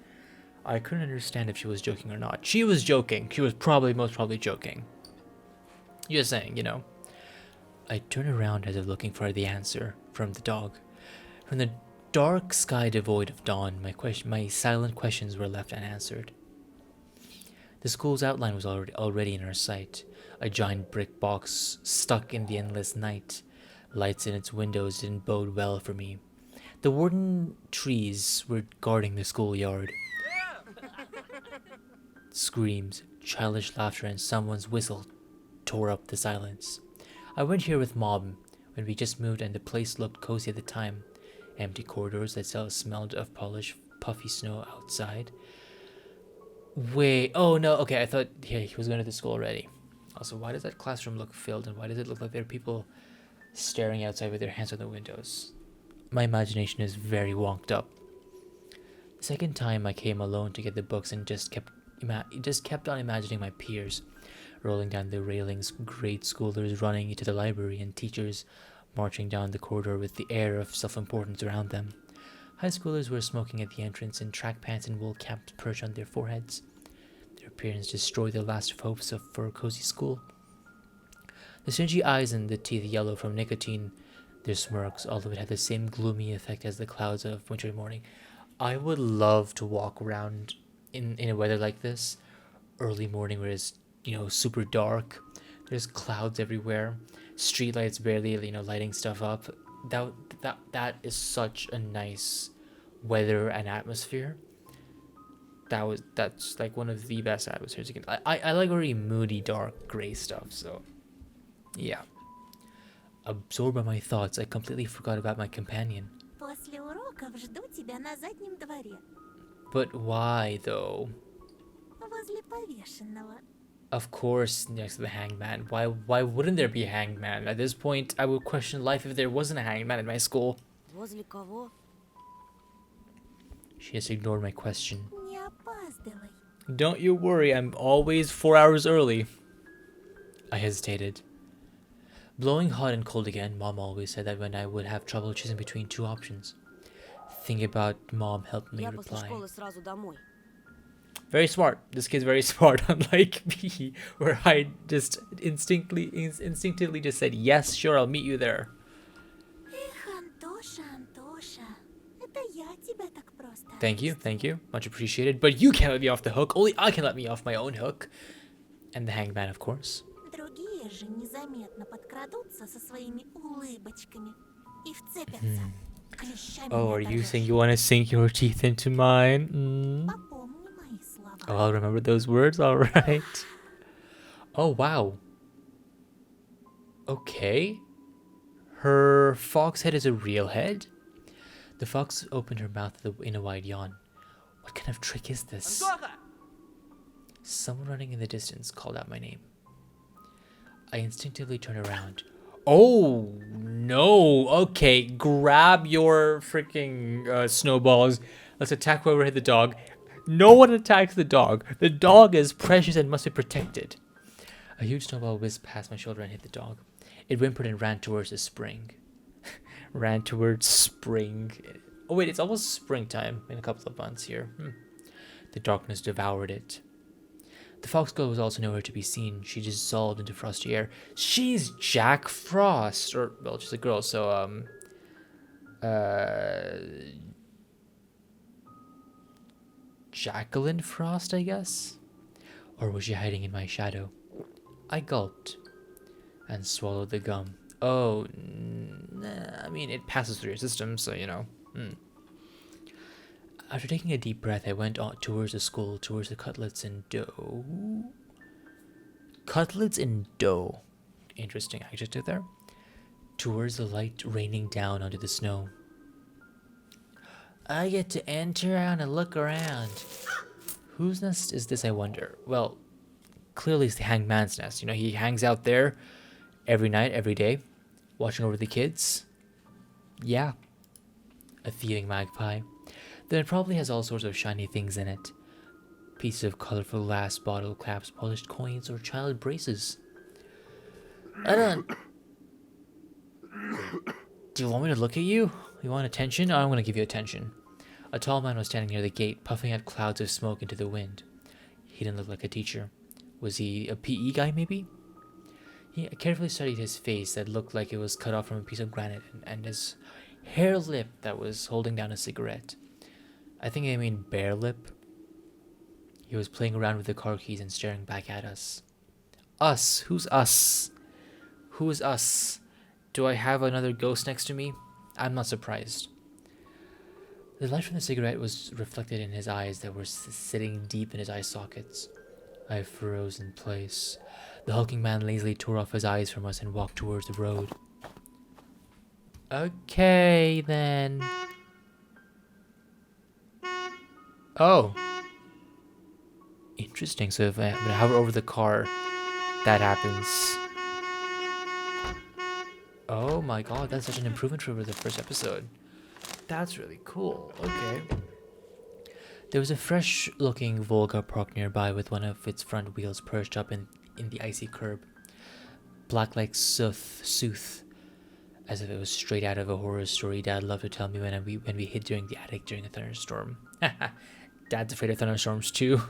I couldn't understand if she was joking or not. She was joking. She was most probably joking. Just saying, you know. I turned around as if looking for the answer from the dog. From the dark sky devoid of dawn, my silent questions were left unanswered. The school's outline was already in our sight. A giant brick box stuck in the endless night. Lights in its windows didn't bode well for me. The wooden trees were guarding the schoolyard. Screams, childish laughter, and someone's whistle tore up the silence. I went here with Mom when we just moved, and the place looked cozy at the time. Empty corridors that smelled of polished, puffy snow outside. Wait, oh no, okay, I thought he was going to the school already. Also, why does that classroom look filled, and why does it look like there are people staring outside with their hands on the windows? My imagination is very wonked up. The second time I came alone to get the books and just kept on imagining my peers rolling down the railings, grade schoolers running into the library, and teachers marching down the corridor with the air of self-importance around them. High schoolers were smoking at the entrance in track pants and wool caps perched on their foreheads. Their appearance destroyed the last hopes for a cozy school. The stingy eyes and the teeth yellow from nicotine, their smirks, all of it had the same gloomy effect as the clouds of winter morning. I would love to walk around in a weather like this, early morning where it's, super dark. There's clouds everywhere, streetlights barely, lighting stuff up. That is such a nice weather and atmosphere. That's like one of the best atmospheres you can. I like very moody, dark, gray stuff. So, yeah. Absorbed by my thoughts, I completely forgot about my companion. После уроков жду тебя на заднем дворе. But why though? Возле повешенного. Of course, next to the hangman. Why wouldn't there be a hangman? At this point, I would question life if there wasn't a hangman in my school. Возле кого? She just ignored my question. Не опаздывай. Don't you worry, I'm always 4 hours early. I hesitated. Blowing hot and cold again, Mom always said that when I would have trouble choosing between two options. Thinking about Mom helped me Я после reply. школы сразу домой. Very smart. This kid's very smart, unlike me, where I just instinctively just said, yes, sure, I'll meet you there. Эх, Антоша, Антоша. Это я тебя так просто. Thank you. Much appreciated. But you can't let me off the hook. Only I can let me off my own hook. And the hangman, of course. Другие же незаметно подкрадутся со своими улыбочками и вцепятся. Клещами Oh, не are you оторвешь. saying you want to sink your teeth into mine? Попомни мои слова. Oh, I'll remember those words. All right. Oh, wow. Okay. Her fox head is a real head? The fox opened her mouth in a wide yawn. What kind of trick is this? Someone running in the distance called out my name. I instinctively turned around. Oh, no. Okay, grab your freaking snowballs. Let's attack whoever hit the dog. No one attacks the dog. The dog is precious and must be protected. A huge snowball whizzed past my shoulder and hit the dog. It whimpered and ran towards the spring. Ran towards spring. Oh, wait, it's almost springtime in a couple of months here. The darkness devoured it. The fox girl was also nowhere to be seen. She dissolved into frosty air. She's Jack Frost. Or, well, she's a girl, so, Jacqueline Frost, I guess? Or was she hiding in my shadow? I gulped and swallowed the gum. Oh, nah, I mean, it passes through your system, so you know. After taking a deep breath, I went on towards the school, towards the cutlets and dough. Cutlets and dough. Interesting adjective there. Towards the light raining down onto the snow. I get to enter around and look around. Whose nest is this, I wonder? Well, clearly it's the hangman's nest. You know, he hangs out there every night, every day, watching over the kids. Yeah, a thieving magpie. Then it probably has all sorts of shiny things in it. Pieces of colorful glass, bottle caps, polished coins, or child braces. I don't... Do you want me to look at you? You want attention? I'm going to give you attention. A tall man was standing near the gate, puffing out clouds of smoke into the wind. He didn't look like a teacher. Was he a PE guy, maybe? He carefully studied his face that looked like it was cut off from a piece of granite, and his hair lip that was holding down a cigarette. I think I mean bare lip. He was playing around with the car keys and staring back at us. Us? Who's us? Who is us? Do I have another ghost next to me? I'm not surprised. The light from the cigarette was reflected in his eyes that were sitting deep in his eye sockets. I froze in place. The hulking man lazily tore off his eyes from us and walked towards the road. Okay, then. Oh. Interesting. So if I'm going to hover over the car, that happens. Oh my god, that's such an improvement over the first episode. That's really cool. Okay. There was a fresh-looking Volga parked nearby with one of its front wheels perched up in the icy curb. Black like sooth, as if it was straight out of a horror story Dad loved to tell me when we hid during the attic during a thunderstorm. Dad's afraid of thunderstorms too.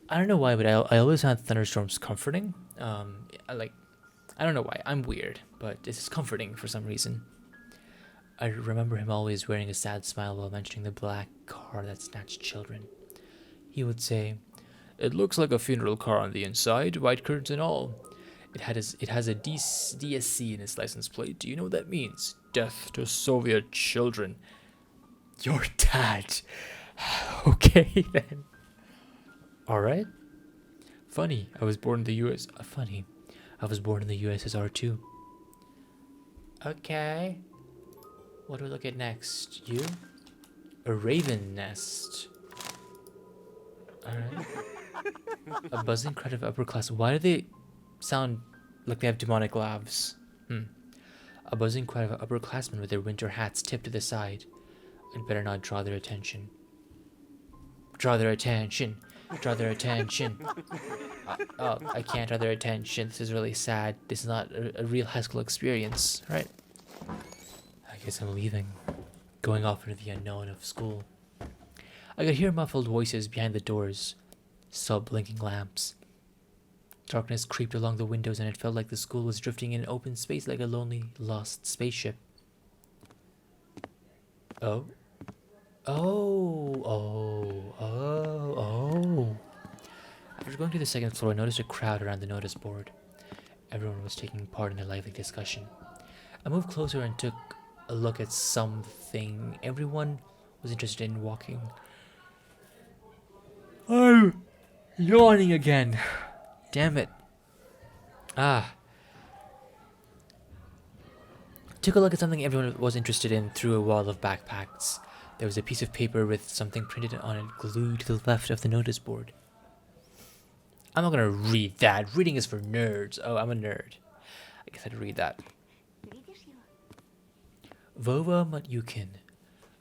I don't know why, but I always found thunderstorms comforting. I don't know why. I'm weird, but it's comforting for some reason. I remember him always wearing a sad smile while mentioning the black car that snatched children. He would say, "It looks like a funeral car on the inside, white curtains and all. It has a DSC in its license plate. Do you know what that means? Death to Soviet children." Your dad. Okay, then. Alright. Funny, I was born in the US. Funny, I was born in the USSR too. Okay. What do we look at next? You? A raven nest. Alright. A buzzing crowd of upper class. Why do they sound like they have demonic laughs? A buzzing crowd of upperclassmen with their winter hats tipped to the side. I'd better not draw their attention. Draw their attention. Draw their attention. Oh, I can't draw their attention. This is really sad. This is not a real high school experience, right? I guess I'm leaving. Going off into the unknown of school. I could hear muffled voices behind the doors. Saw blinking lamps. Darkness creeped along the windows and it felt like the school was drifting in open space like a lonely, lost spaceship. Oh. Oh. After going to the second floor, I noticed a crowd around the notice board. Everyone was taking part in a lively discussion. I moved closer and took a look at something. Everyone was interested in walking. I'm yawning again. Damn it. Took a look at something everyone was interested in through a wall of backpacks. There was a piece of paper with something printed on it glued to the left of the notice board. I'm not gonna read that. Reading is for nerds. Oh, I'm a nerd. I guess I'd read that. Vova Matyukin.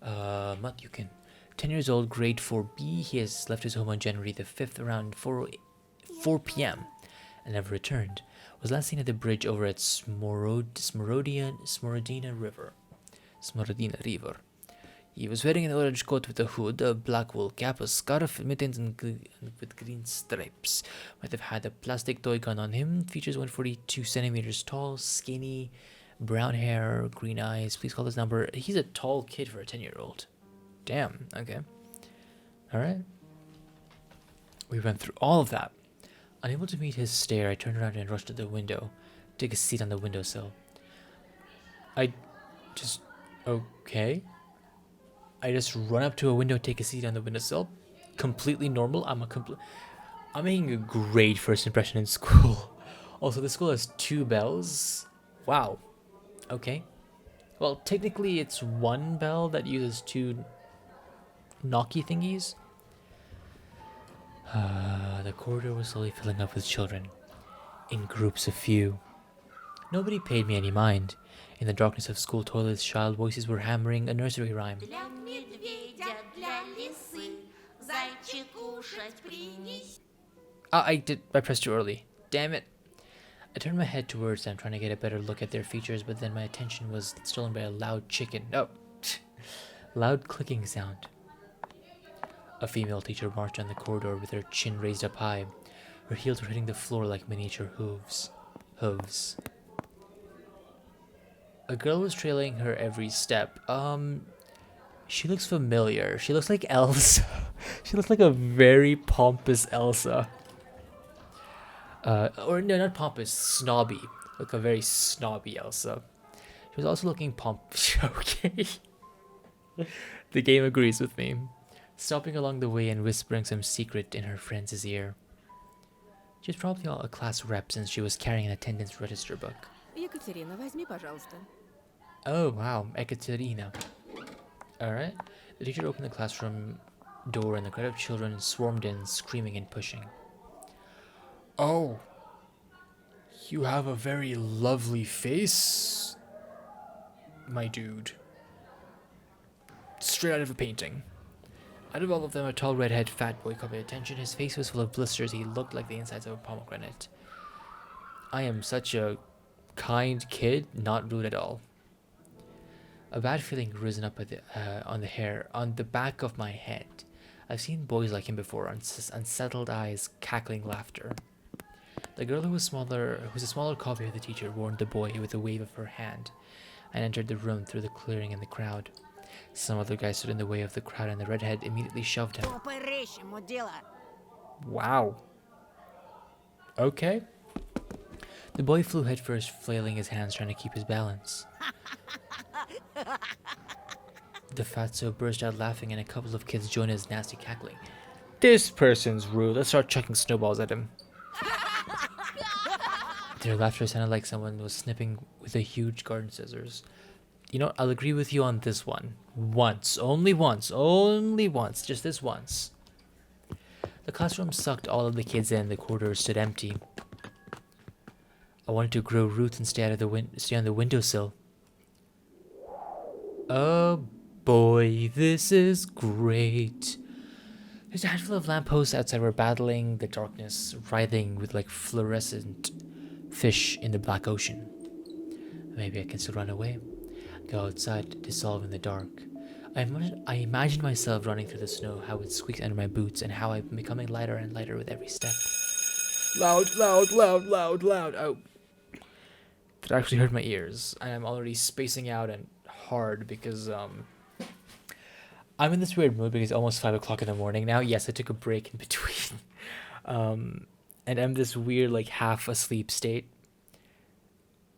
Matyukin. 10 years old, grade 4B. He has left his home on January the 5th around 4 p.m. and never returned. Was last seen at the bridge over at Smorodina River. He was wearing an orange coat with a hood, a black wool cap, a scarf, mittens, and with green stripes. Might have had a plastic toy gun on him. Features 142 centimeters tall, skinny, brown hair, green eyes. Please call this number. He's a tall kid for a 10-year-old. Damn, okay. Alright. We went through all of that. Unable to meet his stare, I turned around and rushed to the window. Took a seat on the windowsill. I just... Okay. I just run up to a window, take a seat on the windowsill. Completely normal. I'm making a great first impression in school. Also, the school has 2 bells. Wow. Okay. Well, technically it's 1 bell that uses 2 knocky thingies. The corridor was slowly filling up with children, in groups of few. Nobody paid me any mind. In the darkness of school toilets, child voices were hammering a nursery rhyme. Для медведя, для лисы, зайчик кушать принеси. I pressed too early. Damn it. I turned my head towards them, trying to get a better look at their features, but then my attention was stolen by a loud loud clicking sound. A female teacher marched down the corridor with her chin raised up high. Her heels were hitting the floor like miniature hooves. A girl was trailing her every step. She looks familiar. She looks like Elsa. She looks like a very pompous Elsa. Or no, not pompous, snobby. Like a very snobby Elsa. She was also looking okay. The game agrees with me. Stopping along the way and whispering some secret in her friend's ear. She was probably a class rep since she was carrying an attendance register book. Екатерина, возьми, пожалуйста. Oh, wow, Ekaterina. Alright. The teacher opened the classroom door and the crowd of children swarmed in, screaming and pushing. Oh, you have a very lovely face, my dude. Straight out of a painting. Out of all of them, a tall redhead fat boy caught my attention. His face was full of blisters. He looked like the insides of a pomegranate. I am such a kind kid, not rude at all. A bad feeling risen up at on the back of my head. I've seen boys like him before, unsettled eyes, cackling laughter. The girl who was a smaller copy of the teacher, warned the boy with a wave of her hand, and entered the room through the clearing in the crowd. Some other guy stood in the way of the crowd, and the redhead immediately shoved him. Топай речь, мудила. Wow. Okay. The boy flew headfirst, flailing his hands, trying to keep his balance. The fatso burst out laughing, and a couple of kids joined his nasty cackling. This person's rude. Let's start chucking snowballs at him. Their laughter sounded like someone was snipping with a huge garden scissors. You know, I'll agree with you on this one. Once. Only once. Only once. Just this once. The classroom sucked all of the kids in. The corridor stood empty. I wanted to grow roots and stay on the windowsill. Oh boy, this is great. There's a handful of lampposts outside were battling the darkness, writhing with like fluorescent fish in the black ocean. Maybe I can still run away. Go outside, dissolve in the dark. I imagined myself running through the snow, how it squeaks under my boots, and how I'm becoming lighter and lighter with every step. Loud, loud, loud, loud, loud. Oh. That actually hurt my ears. And I'm already spacing out and hard because I'm in this weird mood because it's almost 5 o'clock in the morning now. Yes, I took a break in between. And I'm this weird like half asleep state.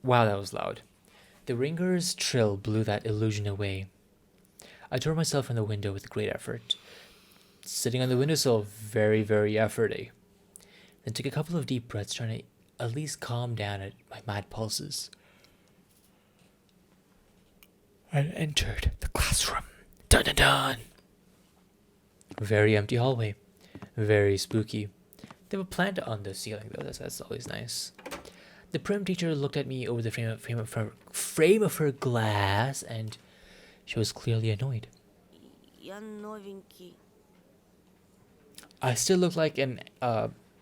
Wow, that was loud. The ringer's trill blew that illusion away. I tore myself from the window with great effort. Sitting on the windowsill, very, very efforty. Then took a couple of deep breaths, trying to at least calm down my mad pulses. I entered the classroom. Dun dun dun! Very empty hallway. Very spooky. They have a plant on the ceiling though, that's always nice. The prim teacher looked at me over the frame of her glass, and she was clearly annoyed. Я новенький. I still look like an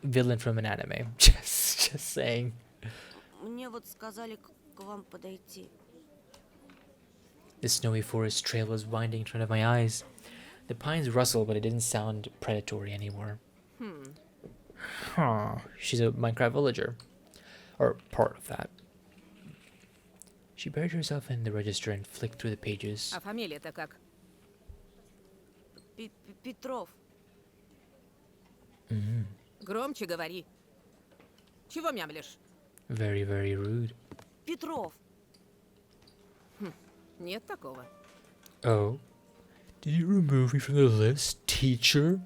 villain from an anime. Just saying. Мне вот сказали к вам подойти. The snowy forest trail was winding in front of my eyes. The pines rustled, but it didn't sound predatory anymore. Huh. She's a Minecraft villager. Or part of that. She buried herself in the register and flicked through the pages. А фамилия-то как? Петров. Громче говори. Чего мямлишь? Very, very rude. Петров. Нет такого. Oh. Did you remove me from the list, teacher?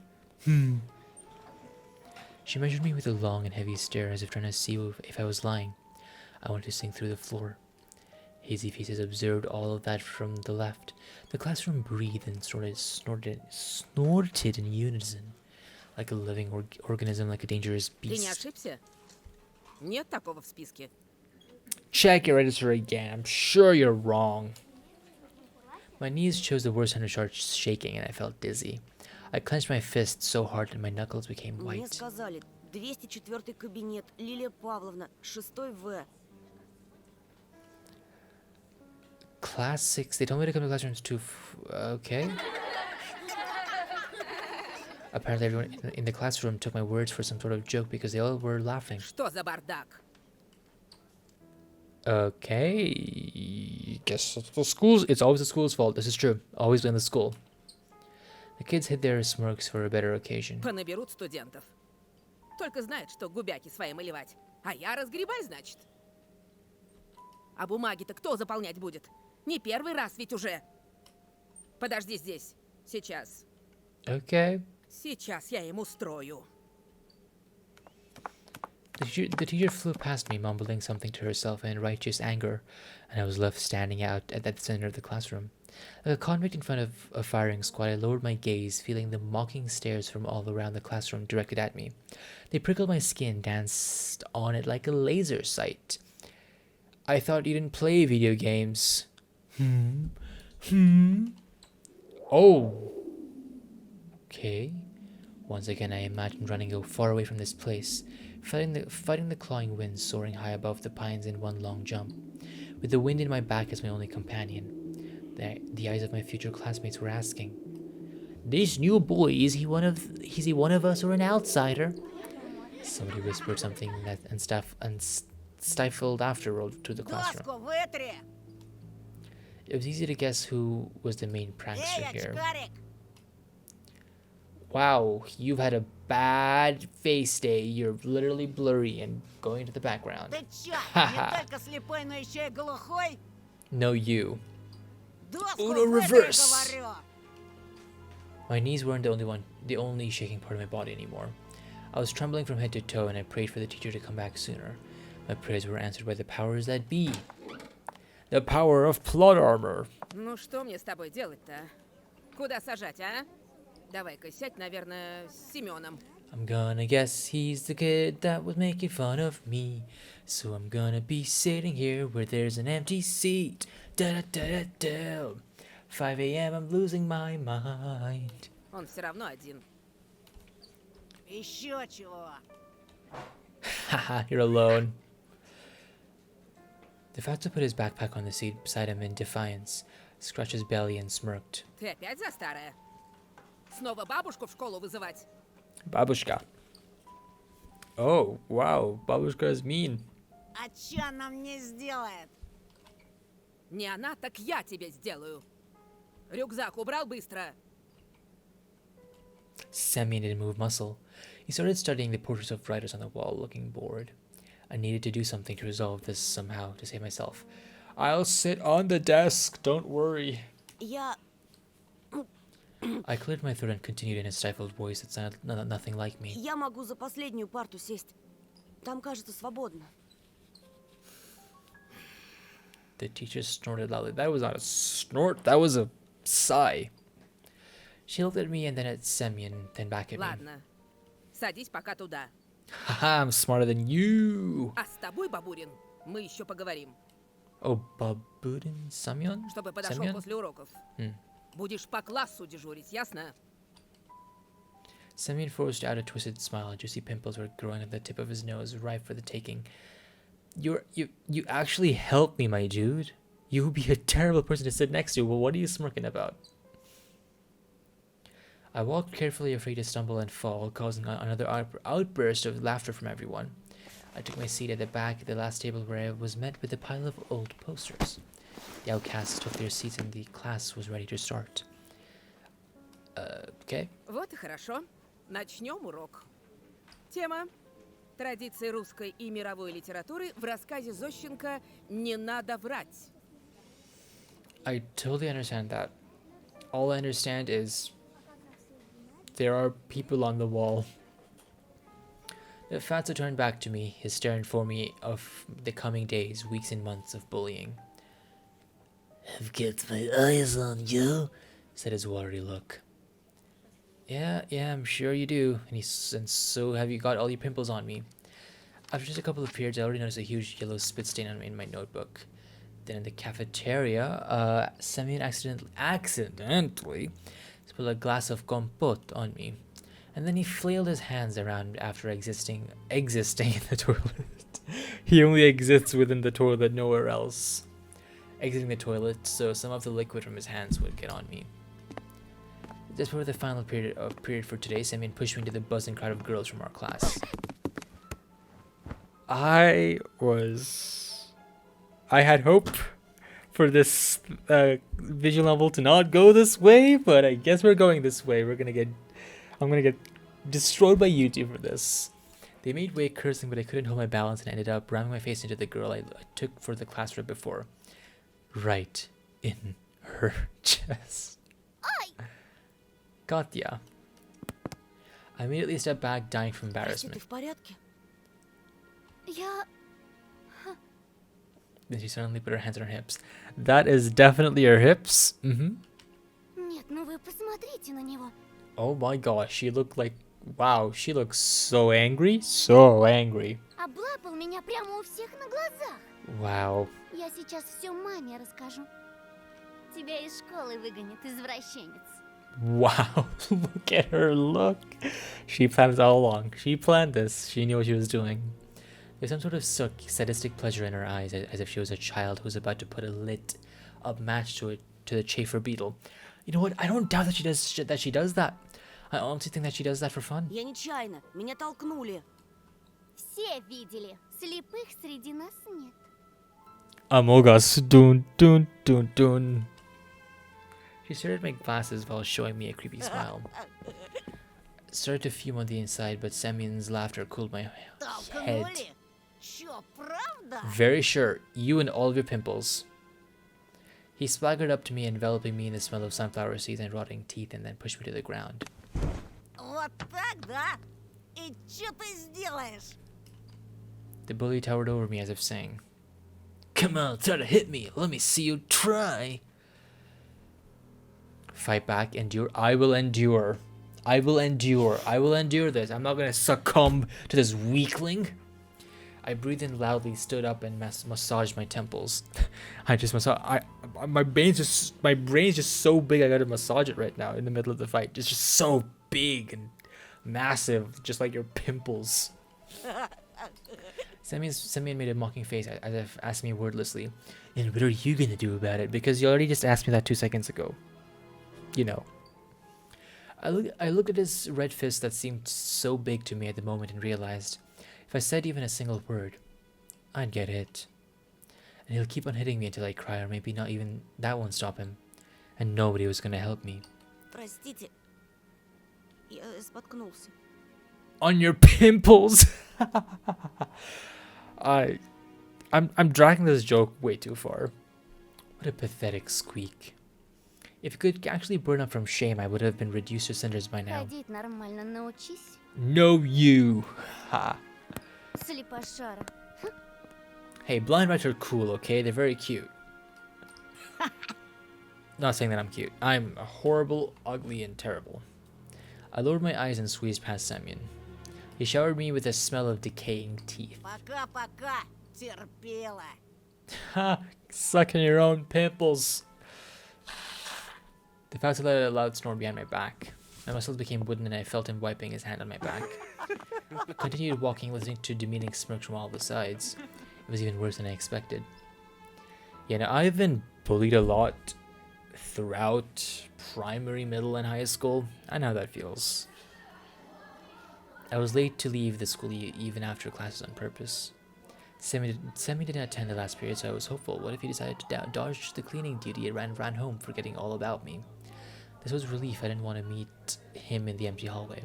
She measured me with a long and heavy stare as if trying to see if I was lying. I wanted to sink through the floor. Hazy faces observed all of that from the left. The classroom breathed and snorted in unison. Like a living organism, like a dangerous Ты не beast. ошибся? Нет такого в списке. Check your register again. I'm sure you're wrong. My knees chose the worst time to start shaking and I felt dizzy. I clenched my fists so hard that my knuckles became Мне white. сказали, 204 кабинет, Лилия Павловна, 6 В. Class 6. They told me to come to classrooms 2. Okay. Apparently everyone in the classroom took my words for some sort of joke because they all were laughing. Что за бардак? Okay. Guess it's the school's. It's always the school's fault. This is true. Always blame the school. The kids hid their smirks for a better occasion. Понаберут студентов. Только знают, что губяки свои малевать. А я разгребай, значит. А бумаги-то кто заполнять будет? Не первый раз ведь уже. Подожди здесь. Сейчас. Okay. Сейчас я им устрою. The teacher flew past me, mumbling something to herself in righteous anger, and I was left standing out at the center of the classroom. Like a convict in front of a firing squad, I lowered my gaze, feeling the mocking stares from all around the classroom directed at me. They prickled my skin, danced on it like a laser sight. I thought you didn't play video games. Oh. Okay. Once again, I imagined running far away from this place, fighting the clawing wind soaring high above the pines in one long jump, with the wind in my back as my only companion. The eyes of my future classmates were asking, "This new boy, is he one of us or an outsider?" Somebody whispered something and stifled laughter rolled through the classroom. Доску вытри! It was easy to guess who was the main prankster Эй, here. очкарик! Wow, you've had a bad face day. You're literally blurry and going to the background. Ты чё, не только слепой, но еще и глухой? No, you. Доску Uno вытри, reverse. говорю! My knees weren't the only shaking part of my body anymore. I was trembling from head to toe and I prayed for the teacher to come back sooner. My prayers were answered by the powers that be. The power of plot armor. Ну что мне с тобой делать-то? Куда сажать, а? Давай-ка сядь, наверное, с Семеном. I'm gonna guess he's the kid that was making fun of me. So I'm gonna be sitting here where there's an empty seat. Da da da da da. 5 a.m. I'm losing my mind. Он все равно один. Еще чего? Haha, you're alone. The Fatso put his backpack on the seat beside him in defiance, scratched his belly and smirked. Ты опять за старое? Снова бабушку в школу вызывать? Babushka. Oh, wow, Babushka is mean. А чё она мне сделает? Не она, так я тебе сделаю. Рюкзак убрал быстро. Semyon didn't move muscle. He started studying the portraits of writers on the wall, looking bored. I needed to do something to resolve this somehow, to save myself. I'll sit on the desk, don't worry. Я... I cleared my throat and continued in a stifled voice that sounded nothing like me. Я могу за последнюю парту сесть. Там, кажется, свободно. The teacher snorted loudly. That was not a snort, that was a sigh. She looked at me and then at Semyon, then back at me. Ладно. Садись пока туда. Haha, I'm smarter than you. А с тобой, Бабурин, мы еще поговорим. Oh, Baburin Semyon? Чтобы подошел Semyon? после уроков. Будешь по классу дежурить, ясно? Semyon forced out a twisted smile. Juicy pimples were growing at the tip of his nose, ripe for the taking. You actually helped me, my dude. You would be a terrible person to sit next to. Well, what are you smirking about? I walked carefully, afraid to stumble and fall, causing another outburst of laughter from everyone. I took my seat at the back of the last table where I was met with a pile of old posters. The outcasts took their seats and the class was ready to start. Okay. Вот и хорошо. Начнем урок. Тема: традиции русской и мировой литературы в рассказе Зощенко «Не надо врать». I totally understand that. All I understand is there are people on the wall. The Fatso turned back to me, his stare informed me of the coming days, weeks, and months of bullying. I've got my eyes on you, said his watery look. Yeah, I'm sure you do. And so have you got all your pimples on me? After just a couple of periods, I already noticed a huge yellow spit stain in my notebook. Then in the cafeteria, Semyon accidentally spilled a glass of compote on me. And then he flailed his hands around after existing in the toilet. He only exists within the toilet, nowhere else. Exiting the toilet, so some of the liquid from his hands would get on me. Just before the final period for today, Semyon pushed me into the buzzing crowd of girls from our class. I had hope for this visual novel to not go this way, but I guess we're going this way. I'm gonna get destroyed by YouTube for this. They made way cursing, but I couldn't hold my balance and ended up ramming my face into the girl I took for the class rep before. Right in her chest. Katya. I immediately stepped back, dying from Прости, ты embarrassment. в порядке? Я... Then she suddenly put her hands on her hips. That is definitely her hips. Нет, ну вы посмотрите на него. Oh my gosh, she looked like... Wow, she looks so angry. So angry. Облапал меня прямо у всех на глазах. Wow. Я сейчас все маме расскажу. Тебя из школы выгонят, извращенец. Wow, look at her look. She planned this all along. She planned this. She knew what she was doing. There's some sort of sadistic pleasure in her eyes, as if she was a child who was about to put a lit up match to the chafer beetle. You know what? I don't doubt that she does that. I honestly think that she does that for fun. Я нечаянно. Меня толкнули. Все видели. Слепых среди нас нет. Among Us. Dun dun dun dun. She stared at my glasses while showing me a creepy smile. Started to fume on the inside, but Semyon's laughter cooled my head. Толкнули? Чё, правда? Very sure, you and all of your pimples. He swaggered up to me, enveloping me in the smell of sunflower seeds and rotting teeth, and then pushed me to the ground. Вот так, да? И чё ты сделаешь? The bully towered over me as if saying, "Come on, try to hit me. Let me see you try." Fight back, endure. I will endure. I will endure. I will endure this. I'm not gonna succumb to this weakling. I breathed in loudly, stood up, and massaged my temples. I just massage. My brain's just so big. I gotta massage it right now in the middle of the fight. It's just so big and massive, just like your pimples. Semyon made a mocking face as if asking me wordlessly, "And what are you gonna do about it? Because you already just asked me that 2 seconds ago." You know. I looked at his red fist that seemed so big to me at the moment and realized if I said even a single word, I'd get hit. And he'll keep on hitting me until I cry, or maybe not even that won't stop him. And nobody was gonna help me. Простите. Я споткнулся. On your pimples! I'm dragging this joke way too far. What a pathetic squeak. If you could actually burn up from shame, I would have been reduced to cinders by now. Ходить нормально научись. No, you! Ha! Слепошара. Hey, blind rats are cool, okay? They're very cute. Not saying that I'm cute. I'm horrible, ugly, and terrible. I lowered my eyes and squeezed past Semyon. He showered me with a smell of decaying teeth. Пока-пока, терпела. Ha! Sucking your own pimples. The Fatso let a loud snore behind my back. My muscles became wooden and I felt him wiping his hand on my back. Continued walking, listening to demeaning smirks from all the sides. It was even worse than I expected. Yeah, now I've been bullied a lot throughout primary, middle, and high school. I know how that feels. I was late to leave the school even after classes on purpose. Semi did not attend the last period, so I was hopeful. What if he decided to dodge the cleaning duty and ran home, forgetting all about me? This was relief. I didn't want to meet him in the empty hallway.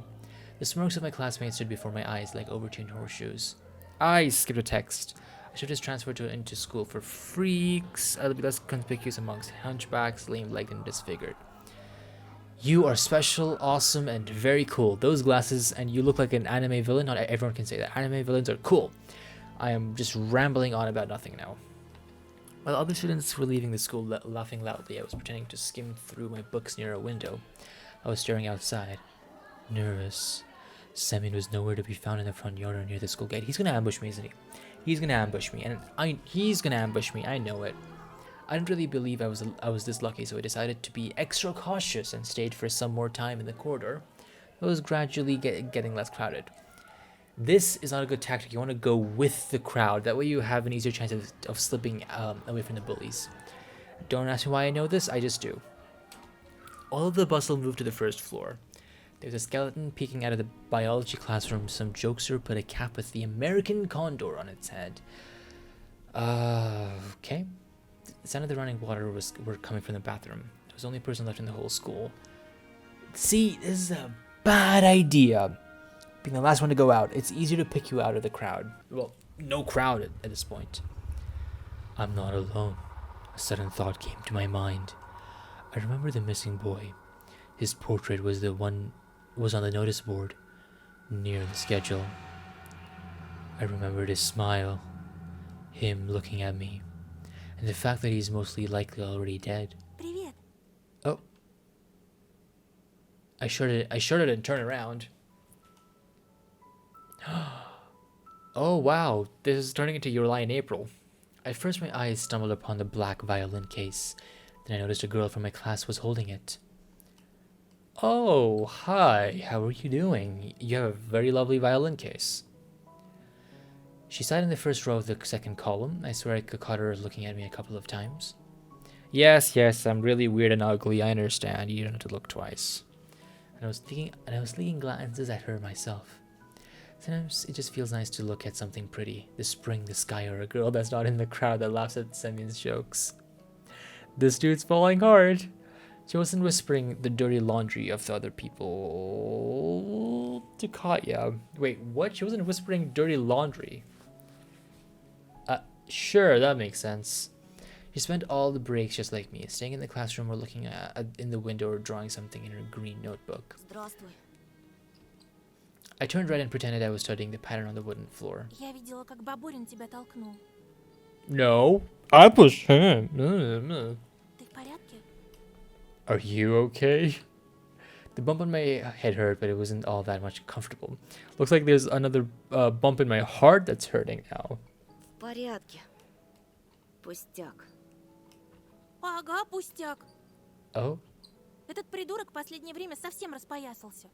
The smirks of my classmates stood before my eyes like overtuned horseshoes. I skipped a text. I should just transfer into school for freaks. I'll be less conspicuous amongst hunchbacks, lame-legged and disfigured. You are special, awesome, and very cool. Those glasses, and you look like an anime villain. Not everyone can say that. Anime villains are cool. I am just rambling on about nothing now. While other students were leaving the school laughing loudly, I was pretending to skim through my books near a window. I was staring outside, nervous. Semyon was nowhere to be found in the front yard or near the school gate. He's gonna ambush me, isn't he? He's gonna ambush me, and he's gonna ambush me. I know it. I didn't really believe I was this lucky, so I decided to be extra cautious and stayed for some more time in the corridor. It was gradually getting less crowded. This is not a good tactic. You want to go with the crowd. That way you have an easier chance of slipping away from the bullies. Don't ask me why I know this. I just do. All of the bustle moved to the first floor. There was a skeleton peeking out of the biology classroom. Some jokester put a cap with the American condor on its head. Okay. The sound of the running water were coming from the bathroom. I was the only person left in the whole school. See, this is a bad idea. Being the last one to go out, it's easier to pick you out of the crowd. Well, no crowd at this point. I'm not alone. A sudden thought came to my mind. I remember the missing boy. His portrait was on the notice board near the schedule. I remembered his smile, him looking at me, and the fact that he's mostly likely already dead. Привет. Oh. I shuddered and turned around. Oh wow, this is turning into Your Lie in April. At first my eyes stumbled upon the black violin case. Then I noticed a girl from my class was holding it. Oh, hi, how are you doing? You have a very lovely violin case. She sat in the first row of the second column. I swear I could caught her looking at me a couple of times. Yes, I'm really weird and ugly, I understand. You don't have to look twice. And I was leaking glances at her myself. Sometimes it just feels nice to look at something pretty. The spring, the sky, or a girl that's not in the crowd that laughs at Semyon's jokes. This dude's falling hard. She wasn't whispering the dirty laundry of the other people to Katya. Wait, what? She wasn't whispering dirty laundry. Sure, that makes sense. She spent all the breaks just like me, staying in the classroom or looking in the window or drawing something in her green notebook. Здравствуй. I turned red and pretended I was studying the pattern on the wooden floor. Я видела, как Бабурин тебя толкнул. No, I pushed him. Ты в порядке? Are you okay? The bump on my head hurt, but it wasn't all that much comfortable. Looks like there's another bump in my heart that's hurting now. В порядке. Пустяк. Ага, пустяк. Oh? Этот придурок в последнее время совсем распоясался.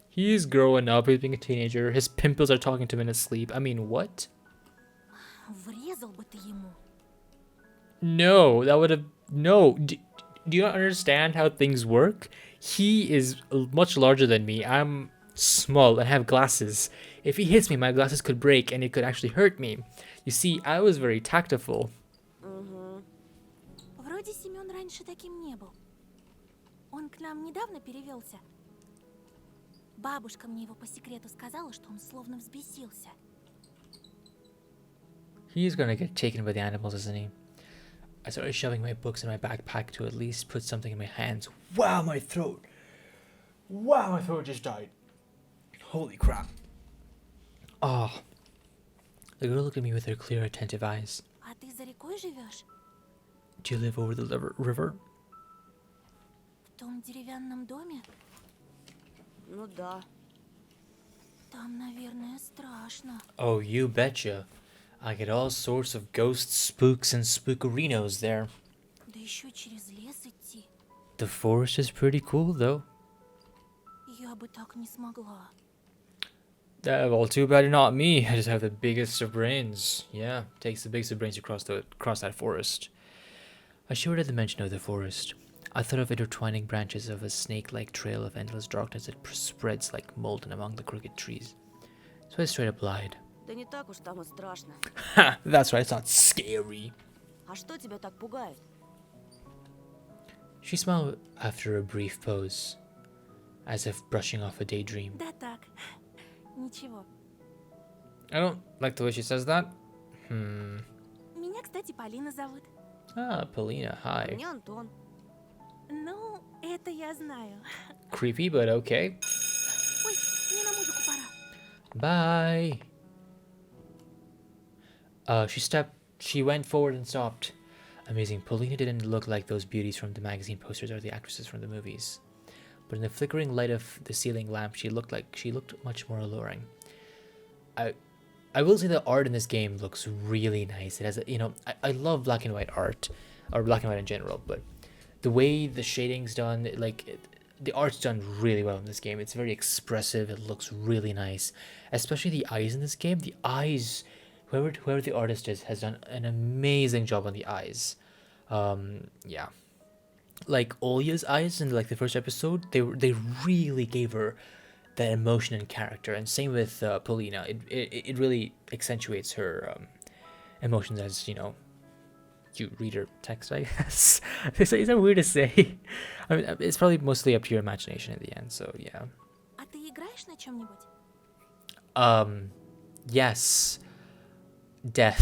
He's growing up, he's being a teenager, his pimples are talking to him in his sleep. I mean, what? Врезал бы ты ему. No, that would have... No. Do you not understand how things work? He is much larger than me. I'm small and have glasses. If he hits me, my glasses could break and it could actually hurt me. You see, I was very tactful. Угу. Вроде Семен раньше таким не был. Он к нам недавно перевелся. Бабушка мне его по секрету сказала, что он словно взбесился. He's gonna get taken by the animals, isn't he? I started shoving my books in my backpack to at least put something in my hands. Wow, my throat! Wow, my throat just died. Holy crap. Oh. The girl looked at me with her clear, attentive eyes. А ты за рекой живешь? Do you live over the river? В том деревянном доме? Ну да. Там, наверное, страшно. Oh, you betcha. I get all sorts of ghosts, spooks, and spookerinos there. Да еще через лес идти. The forest is pretty cool, though. Я бы так не смогла. Well, too bad you're not me. I just have the biggest of brains. Yeah, takes the biggest of brains to cross that forest. I shivered at the mention of the forest. I thought of intertwining branches of a snake-like trail of endless darkness that spreads like molten among the crooked trees. So I straight up lied. Да не так уж там и страшно. Ha! That's right, it's not scary. А что тебя так пугает? She smiled after a brief pause. as if brushing off a daydream. Да так, ничего. I don't like the way she says that. Hmm. Меня, кстати, Полина зовут. Ah, Polina, hi. Меня Антон. Ну, это я знаю. Creepy, but okay. Ой, мне на музыку пора. Bye. She went forward and stopped. Amazing. Polina didn't look like those beauties from the magazine posters or the actresses from the movies. But in the flickering light of the ceiling lamp, she looked much more alluring. I will say the art in this game looks really nice. It has I love black and white art, or black and white in general, but the way the shading's done, the art's done really well in this game. It's very expressive. It looks really nice, especially the eyes in this game. The eyes, whoever the artist is, has done an amazing job on the eyes. Yeah, like Olya's eyes in like the first episode, they really gave her that emotion and character, and same with Polina. It really accentuates her emotions as you read her text, I guess. Is that weird to say? I mean, it's probably mostly up to your imagination in the end. So yeah. А ты играешь на чем-нибудь? Yes. Death.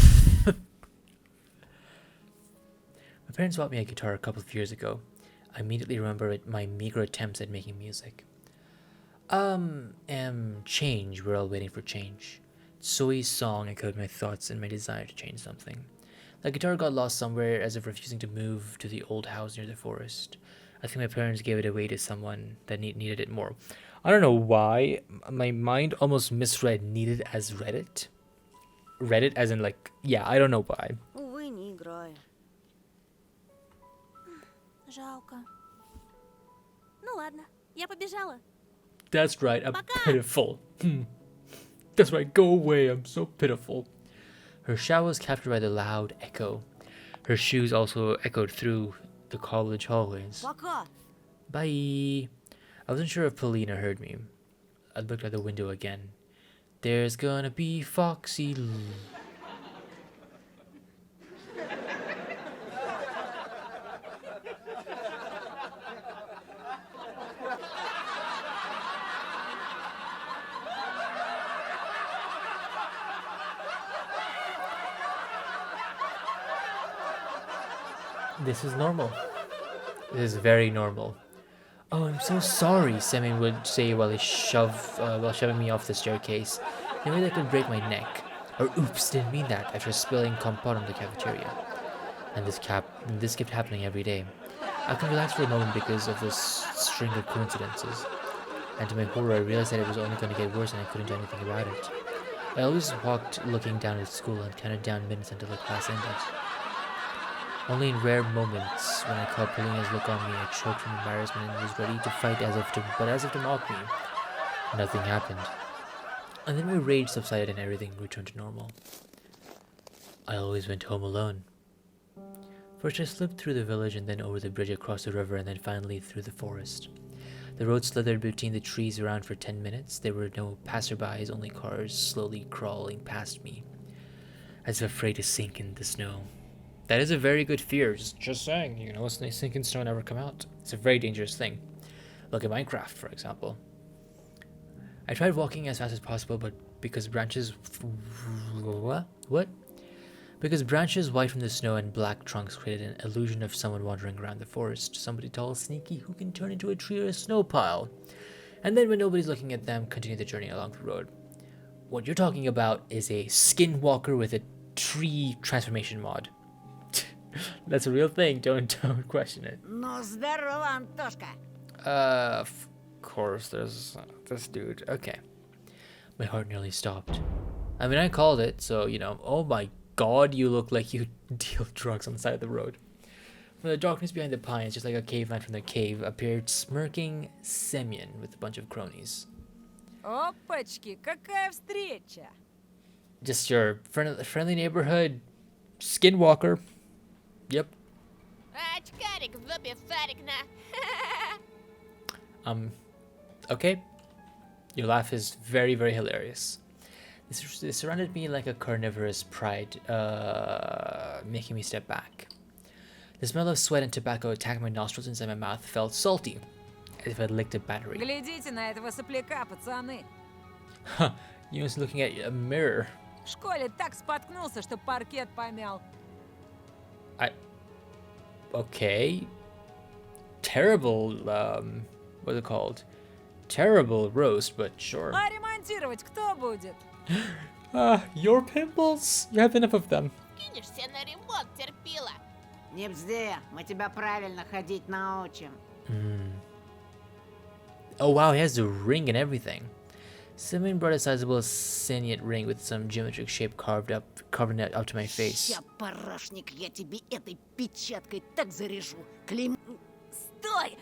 My parents bought me a guitar a couple of years ago. I immediately remember my meager attempts at making music. Change. We're all waiting for change. Soi's song echoed my thoughts and my desire to change something. The guitar got lost somewhere, as if refusing to move to the old house near the forest. I think my parents gave it away to someone that needed it more. I don't know why. My mind almost misread needed as Reddit. Reddit as in I don't know why. Увы, не играю. Жалко. Ну ладно, я побежала. That's right, I'm Пока. pitiful. That's right, go away, I'm so pitiful. Her shout was captured by the loud echo. Her shoes also echoed through the college hallways. Пока. Bye. I wasn't sure if Polina heard me. I looked out the window again. There's gonna be Foxy. This is normal. This is very normal. Oh, I'm so sorry, Semi would say while shoving me off the staircase. In a way that could break my neck. Or oops, didn't mean that, after spilling compote on the cafeteria. And this kept happening every day. I could relax for a moment because of this string of coincidences. And to my horror, I realized that it was only going to get worse and I couldn't do anything about it. I always walked looking down at school and counted down minutes until the class ended. Only in rare moments, when I caught Polina's look on me, I choked from embarrassment and was ready to fight as if to mock me. Nothing happened. And then my rage subsided and everything returned to normal. I always went home alone. First I slipped through the village and then over the bridge across the river and then finally through the forest. The road slithered between the trees around for 10 minutes. There were no passerbys, only cars slowly crawling past me, as if afraid to sink in the snow. That is a very good fear, just saying, sink in snow and never come out. It's a very dangerous thing. Look at Minecraft, for example. I tried walking as fast as possible, but because branches... What? Because branches white from the snow and black trunks created an illusion of someone wandering around the forest. Somebody tall, sneaky, who can turn into a tree or a snow pile. And then when nobody's looking at them, continue the journey along the road. What you're talking about is a skinwalker with a tree transformation mod. That's a real thing, don't question it. Ну, здорово, Антошка. Of course, there's this dude. Okay. My heart nearly stopped. I mean, I called it, so, oh my god, you look like you deal drugs on the side of the road. From the darkness behind the pines, just like a caveman from the cave, appeared smirking Semyon with a bunch of cronies. Опачки, какая встреча! Just your friendly neighborhood skinwalker. Yep. Очкарик в зубе шарик на. Okay. Your laugh is very, very hilarious. This surrounded me like a carnivorous pride, making me step back. The smell of sweat and tobacco attacked my nostrils inside my mouth, felt salty. as if I licked a battery. Глядите на этого сопляка, пацаны. Huh, you was looking at a mirror. В школе так споткнулся, что паркет помял. Okay. Terrible, what's it called? Terrible roast, but sure. А ремонтировать кто будет? Your pimples? You have enough of them. Кинешься на ремонт, терпила. Не бзди, мы тебя правильно ходить научим. Oh wow, he has the ring and everything. Simon brought a sizable signet ring with some geometric shape carving it up to my face. Ща, парашник, я тебе этой печаткой так заряжу. Клейм... Стой!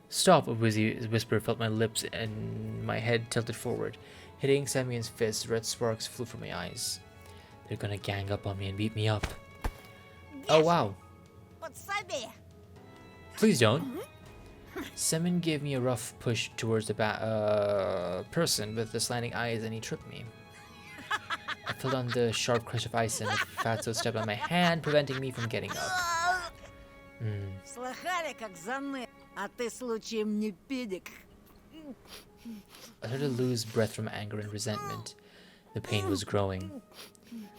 Stop, a whisper felt my lips and my head tilted forward. Hitting Simeon's fist, red sparks flew from my eyes. They're gonna gang up on me and beat me up. Oh wow. Подсоби! Please don't. Simon gave me a rough push towards the person with the slanting eyes and he tripped me. I fell on the sharp crust of ice and a fatso stepped on my hand, preventing me from getting up. Слыхали, как заны? А ты случаем не педик? I started to lose breath from anger and resentment. The pain was growing.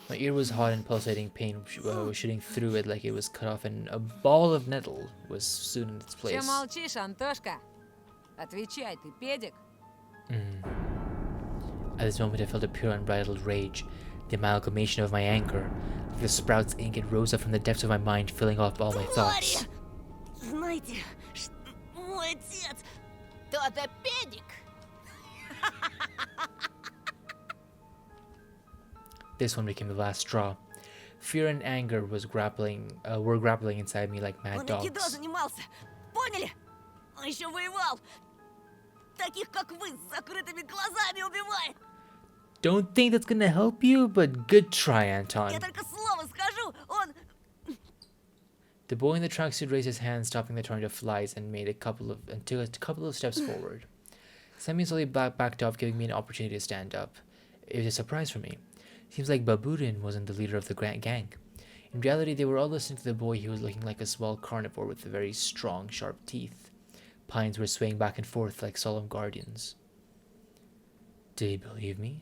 My ear was hot and pulsating, pain was shooting through it like it was cut off, and a ball of nettle was soon in its Че place. молчишь, Антошка? Отвечай, ты педик? At this moment I felt a pure unbridled rage, the amalgamation of my anger. Like the sprout's ink, it rose up from the depths of my mind, filling up all my thoughts. Знаете, что мой отец... Кто-то педик. This one became the last straw. Fear and anger were grappling inside me like mad Он айкидо dogs. занимался, поняли? Он еще воевал. Таких, как вы, с закрытыми глазами убивает. Don't think that's gonna help you, but good try, Anton. Я только слово скажу, он... The boy in the tracksuit raised his hand, stopping the torrent of flies, and took a couple of steps forward. Sammy slowly backed off, giving me an opportunity to stand up. It was a surprise for me. Seems like Baburin wasn't the leader of the gang. In reality, they were all listening to the boy who was looking like a small carnivore with very strong, sharp teeth. Pines were swaying back and forth like solemn guardians. Did he believe me?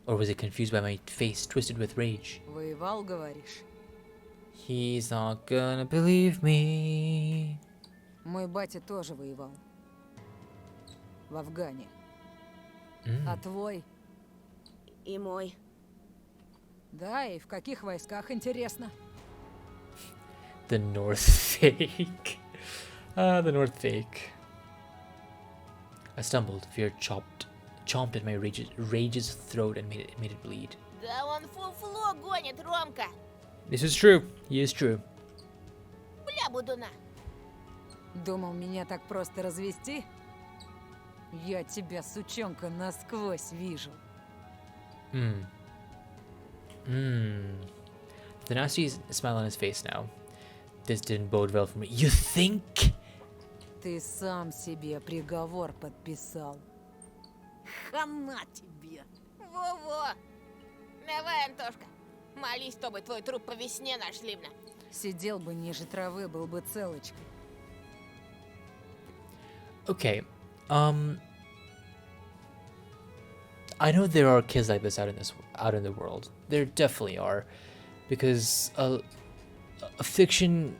Or was he confused by my face twisted with rage? Воевал, говоришь? He's not gonna believe me. Мой батя тоже воевал. В Афгане. А твой? И мой. Да, и в каких войсках, интересно? The North fake. The North fake. I stumbled. Fear chomped at my rage's throat and made it bleed. Да он фуфло гонит, Ромка. This is true. He is true. Бля, будуна. Думал, меня так просто развести? Я тебя, сучонка, насквозь вижу. The nasty smile on his face now. This didn't bode well for me. You think? Ты сам себе приговор подписал. Хана тебе! Во-во. Давай, Антошка. Молись, чтобы твой труп по весне нашли мне. Сидел бы ниже травы, был бы целочкой. Okay. I know there are kids like this out in the world. There definitely are, because a fiction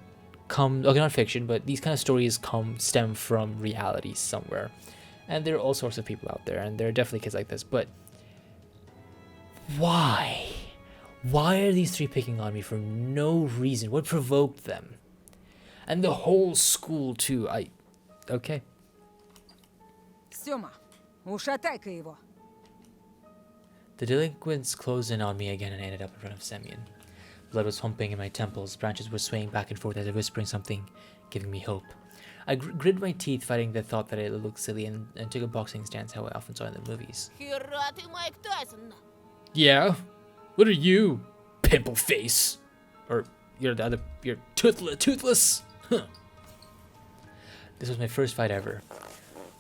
okay, not fiction, but these kind of stories stem from reality somewhere, and there are all sorts of people out there, and there are definitely kids like this. But why? Why are these three picking on me for no reason? What provoked them? And the whole school too. Okay. Сёма, ушатай-ка его. The delinquents closed in on me again and I ended up in front of Semyon. Blood was pumping in my temples, branches were swaying back and forth as I whispering something, giving me hope. I gritted my teeth, fighting the thought that I looked silly, and took a boxing stance how I often saw in the movies. Хера ты, Майк Тайсон. Yeah? What are you, pimple face? Or you're toothless? Huh. This was my first fight ever.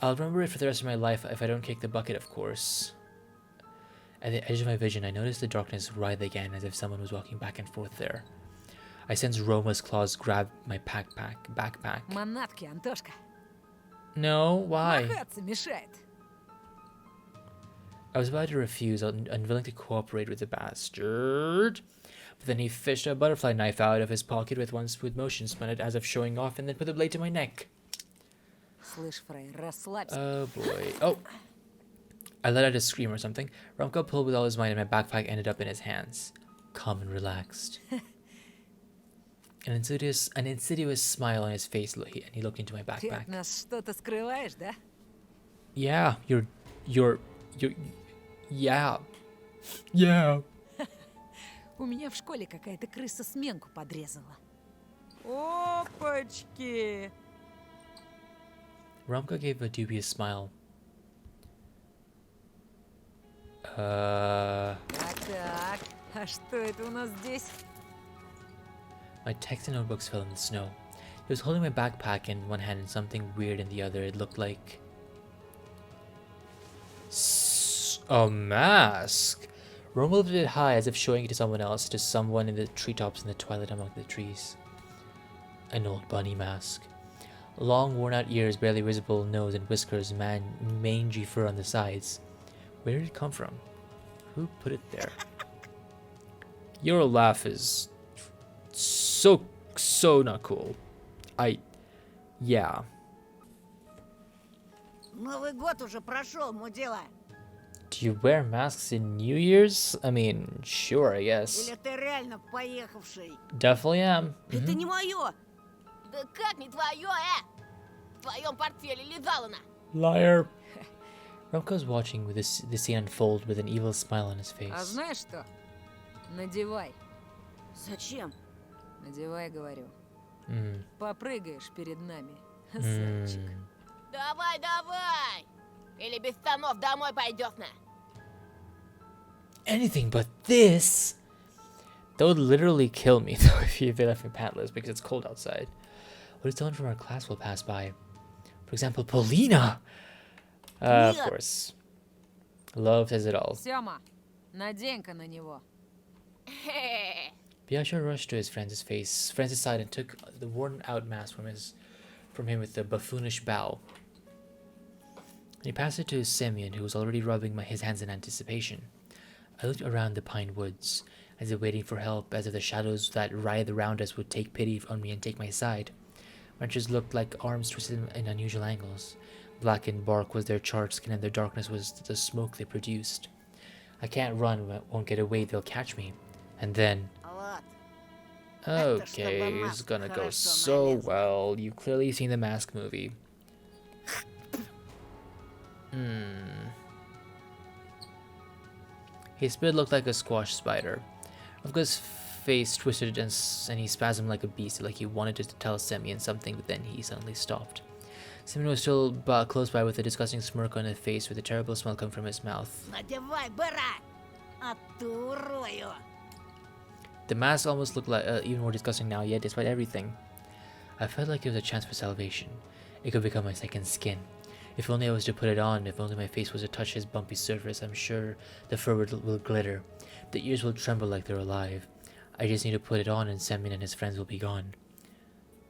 I'll remember it for the rest of my life if I don't kick the bucket, of course. At the edge of my vision, I noticed the darkness writhe again as if someone was walking back and forth there. I sense Roma's claws grab my backpack. Манатки, Антошка. No, why? Махаться мешает. I was about to refuse, unwilling to cooperate with the bastard. But then he fished a butterfly knife out of his pocket with one smooth motion, spun it as if showing off, and then put the blade to my neck. Слышь, Фрей, расслабься. Oh boy. Oh. I let out a scream or something. Romka pulled with all his might and my backpack ended up in his hands. Calm and relaxed. An insidious smile on his face, and he looked into my Ты от backpack. нас что-то скрываешь, да? Yeah, yeah. Yeah. У меня в школе какая-то крыса сменку подрезала. Опачки! Romka gave a dubious smile. Так, а что это у нас здесь? My text and notebooks fell in the snow. He was holding my backpack in one hand and something weird in the other. It looked like a mask. Rome lifted it high as if showing it to someone else, to someone in the treetops in the twilight among the trees. An old bunny mask. Long worn-out ears, barely visible nose and whiskers, mangy fur on the sides. Where did it come from? Who put it there? Your laugh is so not cool. Yeah. Новый год уже прошел, мудила. Do you wear masks in New Year's? I mean, sure, I guess. Или ты реально поехавший? Definitely am. Это не мое. Да как не твое, В твоем портфеле лежала она. Liar. Romko's watching with the scene unfold with an evil smile on his А face. знаешь что? Надевай. Зачем? Надевай, говорю. Mm. Попрыгаешь перед нами, зайчик. Mm. Давай, давай! Или без штанов домой пойдешь на. Anything but this. That would literally kill me though if they left me pantless because it's cold outside. What if someone from our class will pass by? For example, Paulina. Of course. Love says it all. Сёма, надень-ка на него. Biasha rushed to his friend's side and took the worn-out mask from him with a buffoonish bow. And he passed it to Semyon, who was already rubbing his hands in anticipation. I looked around the pine woods, as if waiting for help, as if the shadows that writhed around us would take pity on me and take my side. Branches looked like arms twisted in unusual angles. Blackened bark was their charred skin, and their darkness was the smoke they produced. I can't run, won't get away, they'll catch me. And then... Вот. Okay, it's gonna go so well. You've clearly seen the Mask movie. His spit looked like a squash spider. Rovka's face twisted and he spasmed like a beast, like he wanted to tell Semyon something, but then he suddenly stopped. Semyon was still close by with a disgusting smirk on his face, with a terrible smell coming from his mouth. Надевай, быра! А ты урою! The mask almost looked like even more disgusting now, yet despite everything, I felt like there was a chance for salvation. It could become my second skin. If only I was to put it on, if only my face was to touch his bumpy surface, I'm sure the fur will glitter. The ears will tremble like they're alive. I just need to put it on and Semyon and his friends will be gone.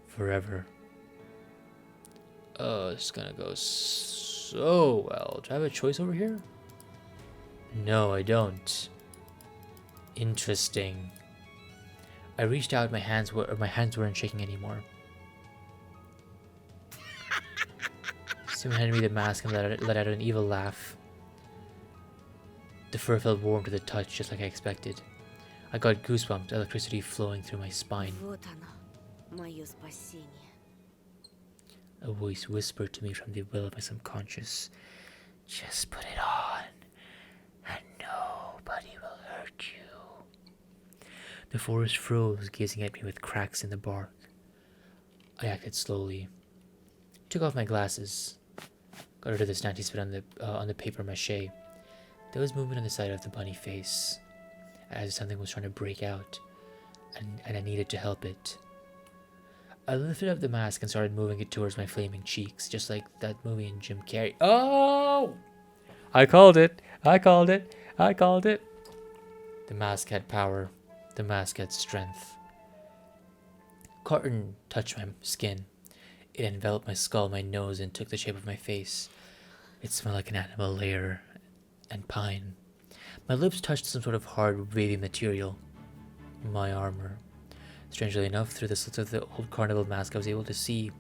Forever. Oh, it's gonna go so well. Do I have a choice over here? No, I don't. Interesting. I reached out, my hands weren't shaking anymore. Someone handed me the mask and let out an evil laugh. The fur felt warm to the touch, just like I expected. I got goosebumps, electricity flowing through my spine. Вот оно, мое спасение. A voice whispered to me from the well of my subconscious. Just put it on, and nobody will hurt you. The forest froze, gazing at me with cracks in the bark. I acted slowly. Took off my glasses. Got rid of the snotty spit on the paper mache. There was movement on the side of the bunny face, as if something was trying to break out, and I needed to help it. I lifted up the mask and started moving it towards my flaming cheeks, just like that movie in Jim Carrey. Oh! I called it! I called it! I called it! The mask had power. The mask had strength. Cotton touched my skin. It enveloped my skull, my nose, and took the shape of my face. It smelled like an animal lair and pine. My lips touched some sort of hard, wavy material. My armor. Strangely enough, through the slits of the old carnival mask, I was able to see,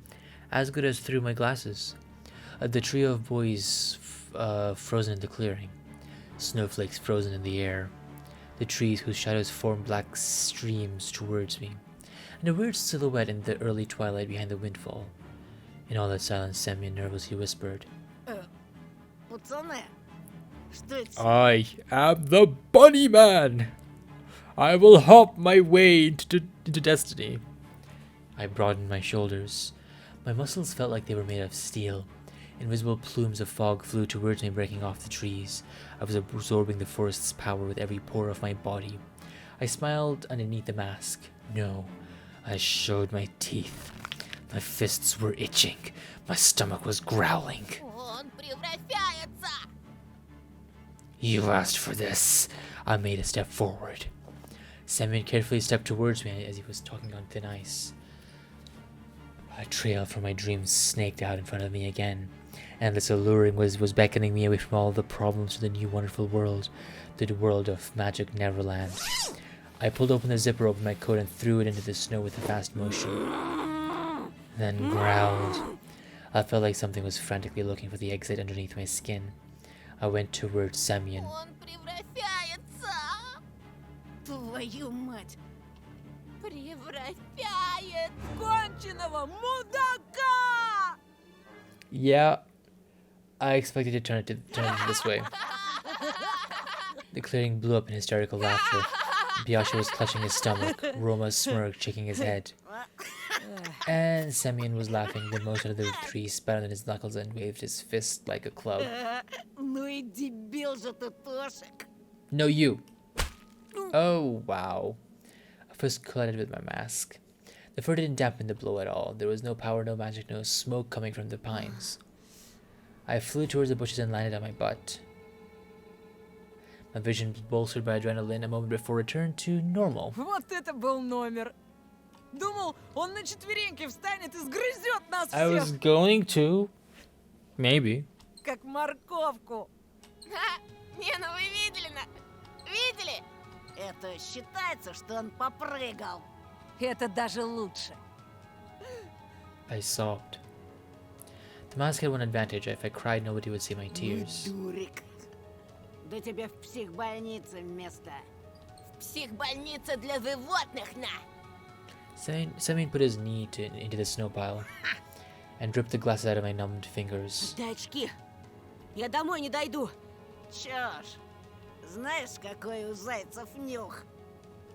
as good as through my glasses, the trio of boys frozen in the clearing, snowflakes frozen in the air, the trees whose shadows formed black streams towards me, and a weird silhouette in the early twilight behind the windfall. In all that silence, Semyon nervously whispered, Пацаны, что это? I am the Bunny Man! I will hop my way into destiny. I broadened my shoulders. My muscles felt like they were made of steel. Invisible plumes of fog flew towards me, breaking off the trees. I was absorbing the forest's power with every pore of my body. I smiled underneath the mask. No, I showed my teeth. My fists were itching. My stomach was growling. Он превращается! You asked for this. I made a step forward. Semyon carefully stepped towards me as he was talking on thin ice. A trail from my dreams snaked out in front of me again. Endless alluring was beckoning me away from all the problems to the new wonderful world, the world of magic Neverland. I pulled open the zipper over my coat and threw it into the snow with a fast motion. Then growled. I felt like something was frantically looking for the exit underneath my skin. I went towards Semyon. Он превращается! Твою мать! Превращает! Конченого мудака! Yeah, I expected to turn it this way. The clearing blew up in hysterical laughter. Biasha was clutching his stomach. Roma smirked, shaking his head. And Semyon was laughing the most out of the three, spat on his knuckles and waved his fist like a club. Ну и дебил же ты, Тошик! No, you! Oh, wow. A fist collided with my mask. The fur didn't dampen the blow at all. There was no power, no magic, no smoke coming from the pines. I flew towards the bushes and landed on my butt. My vision bolstered by adrenaline a moment before returned to normal. Вот это был номер! Думал, он на четвереньки встанет и сгрызет нас I was всех, going to. Maybe. как морковку. Не, ну вы видели? Видели? Это считается, что он попрыгал. Это даже лучше. I sobbed. The mask had one advantage. If I cried, nobody would see my tears. Дурик. Да тебе в психбольнице место. Психбольница для животных, на! Semyon put his knee into the snow pile and dripped the glasses out of my numbed fingers. Дай очки. Я домой не дойду. Чё ж, знаешь, какой у зайцев нюх?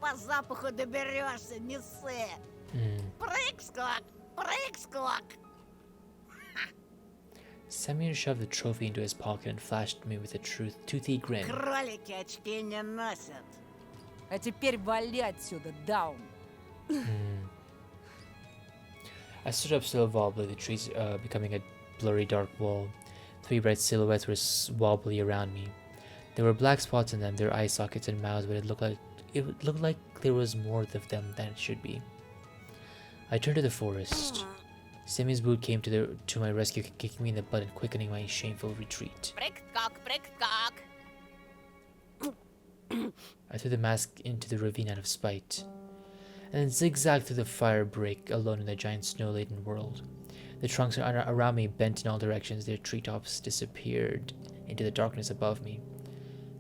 По запаху доберешься, не ссы. Прыг-скок, прыг-скок. Semyon shoved the trophy into his pocket and flashed me with a toothy grin. Кролики очки не носят. А теперь вали отсюда, Даун. I stood up still wobbly, the trees becoming a blurry dark wall. Three bright silhouettes were wobbly around me. There were black spots in them, their eye sockets and mouths, but it looked like there was more of them than it should be. I turned to the forest. Semi's boot came to my rescue, kicking me in the butt and quickening my shameful retreat. Прыг-скок, прыг-скок! I threw the mask into the ravine out of spite, and then zigzagged through the fire break alone in the giant snow-laden world. The trunks around me bent in all directions, their treetops disappeared into the darkness above me.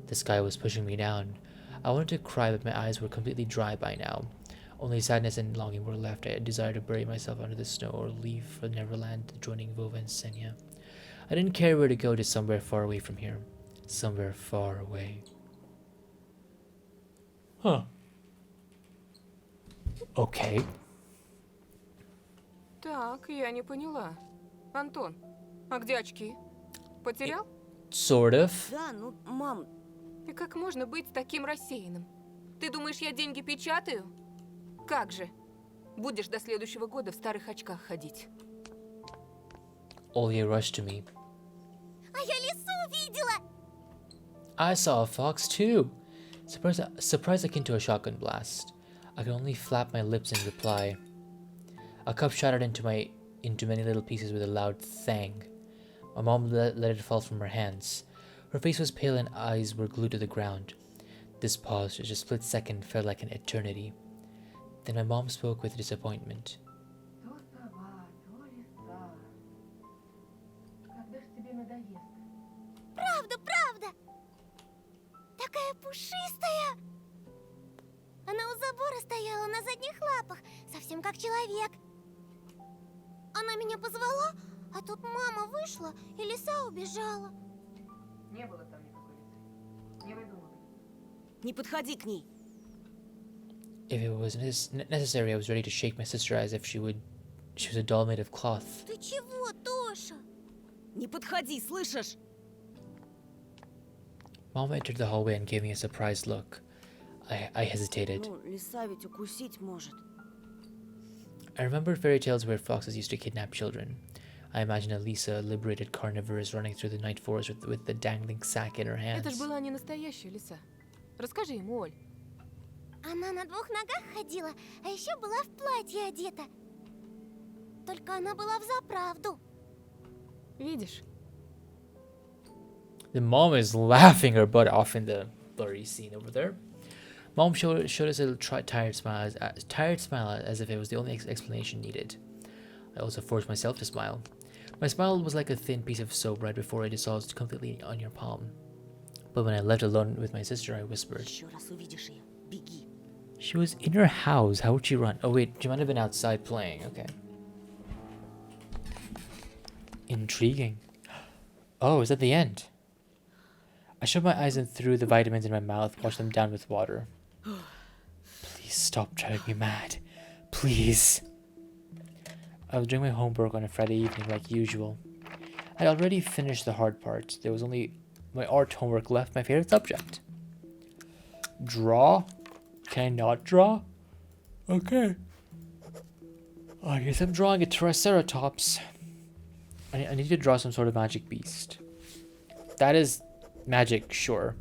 The sky was pushing me down. I wanted to cry, but my eyes were completely dry by now. Only sadness and longing were left. I desired to bury myself under the snow or leave for Neverland, joining Vova and Senya. I didn't care where to go, to somewhere far away from here. Somewhere far away. Huh. Okay. Так, я не поняла. Антон, а где очки? Потерял? Sort of. Да, ну, мам, И как можно быть таким рассеянным? Ты думаешь, я деньги печатаю? Как же? Будешь до следующего года в старых очках ходить. Olya rushed to me. А я лису увидела! I saw a fox too. Surprised akin to a shotgun blast. I could only flap my lips in reply. A cup shattered into many little pieces with a loud thang. My mom let it fall from her hands. Her face was pale and eyes were glued to the ground. This pause, just a split second, felt like an eternity. Then my mom spoke with disappointment. Правда, правда! Такая пушистая! Она у забора стояла на задних лапах, совсем как человек. Она меня позвала, а тут мама вышла, и лиса убежала. Не было там никакой лисы. Не выдумывай. Не подходи к ней. If it was necessary, I was ready to shake my sister as if she was a doll made of cloth. Ты чего, Тоша? Не подходи, слышишь? Mom entered the hallway and gave me a surprised look. I hesitated. Ну, лиса ведь укусить может. I remembered fairy tales where foxes used to kidnap children. I imagined Elisa, a liberated carnivorous, running through the night forest with the dangling sack in her Это ж hands. была не настоящая лиса. Расскажи ему, Оль. Она на двух ногах ходила, а еще была в платье одета. Только она была взаправду. Видишь? The mom is laughing her butt off in the blurry scene over there. Mom showed us a tired smile, as if it was the only explanation needed. I also forced myself to smile. My smile was like a thin piece of soap right before it dissolved completely on your palm. But when I left alone with my sister, I whispered. Еще раз увидишь ее, беги. She was in her house. How would she run? Oh wait, she might have been outside playing. Okay. Intriguing. Oh, is that the end? I shut my eyes and threw the vitamins in my mouth, washed them down with water. Please stop driving me mad. Please. I was doing my homework on a Friday evening like usual. I'd already finished the hard part. There was only my art homework left, my favorite subject. Draw? Can I not draw? Okay. I guess I'm drawing a Triceratops. I need to draw some sort of magic beast. That is magic, sure.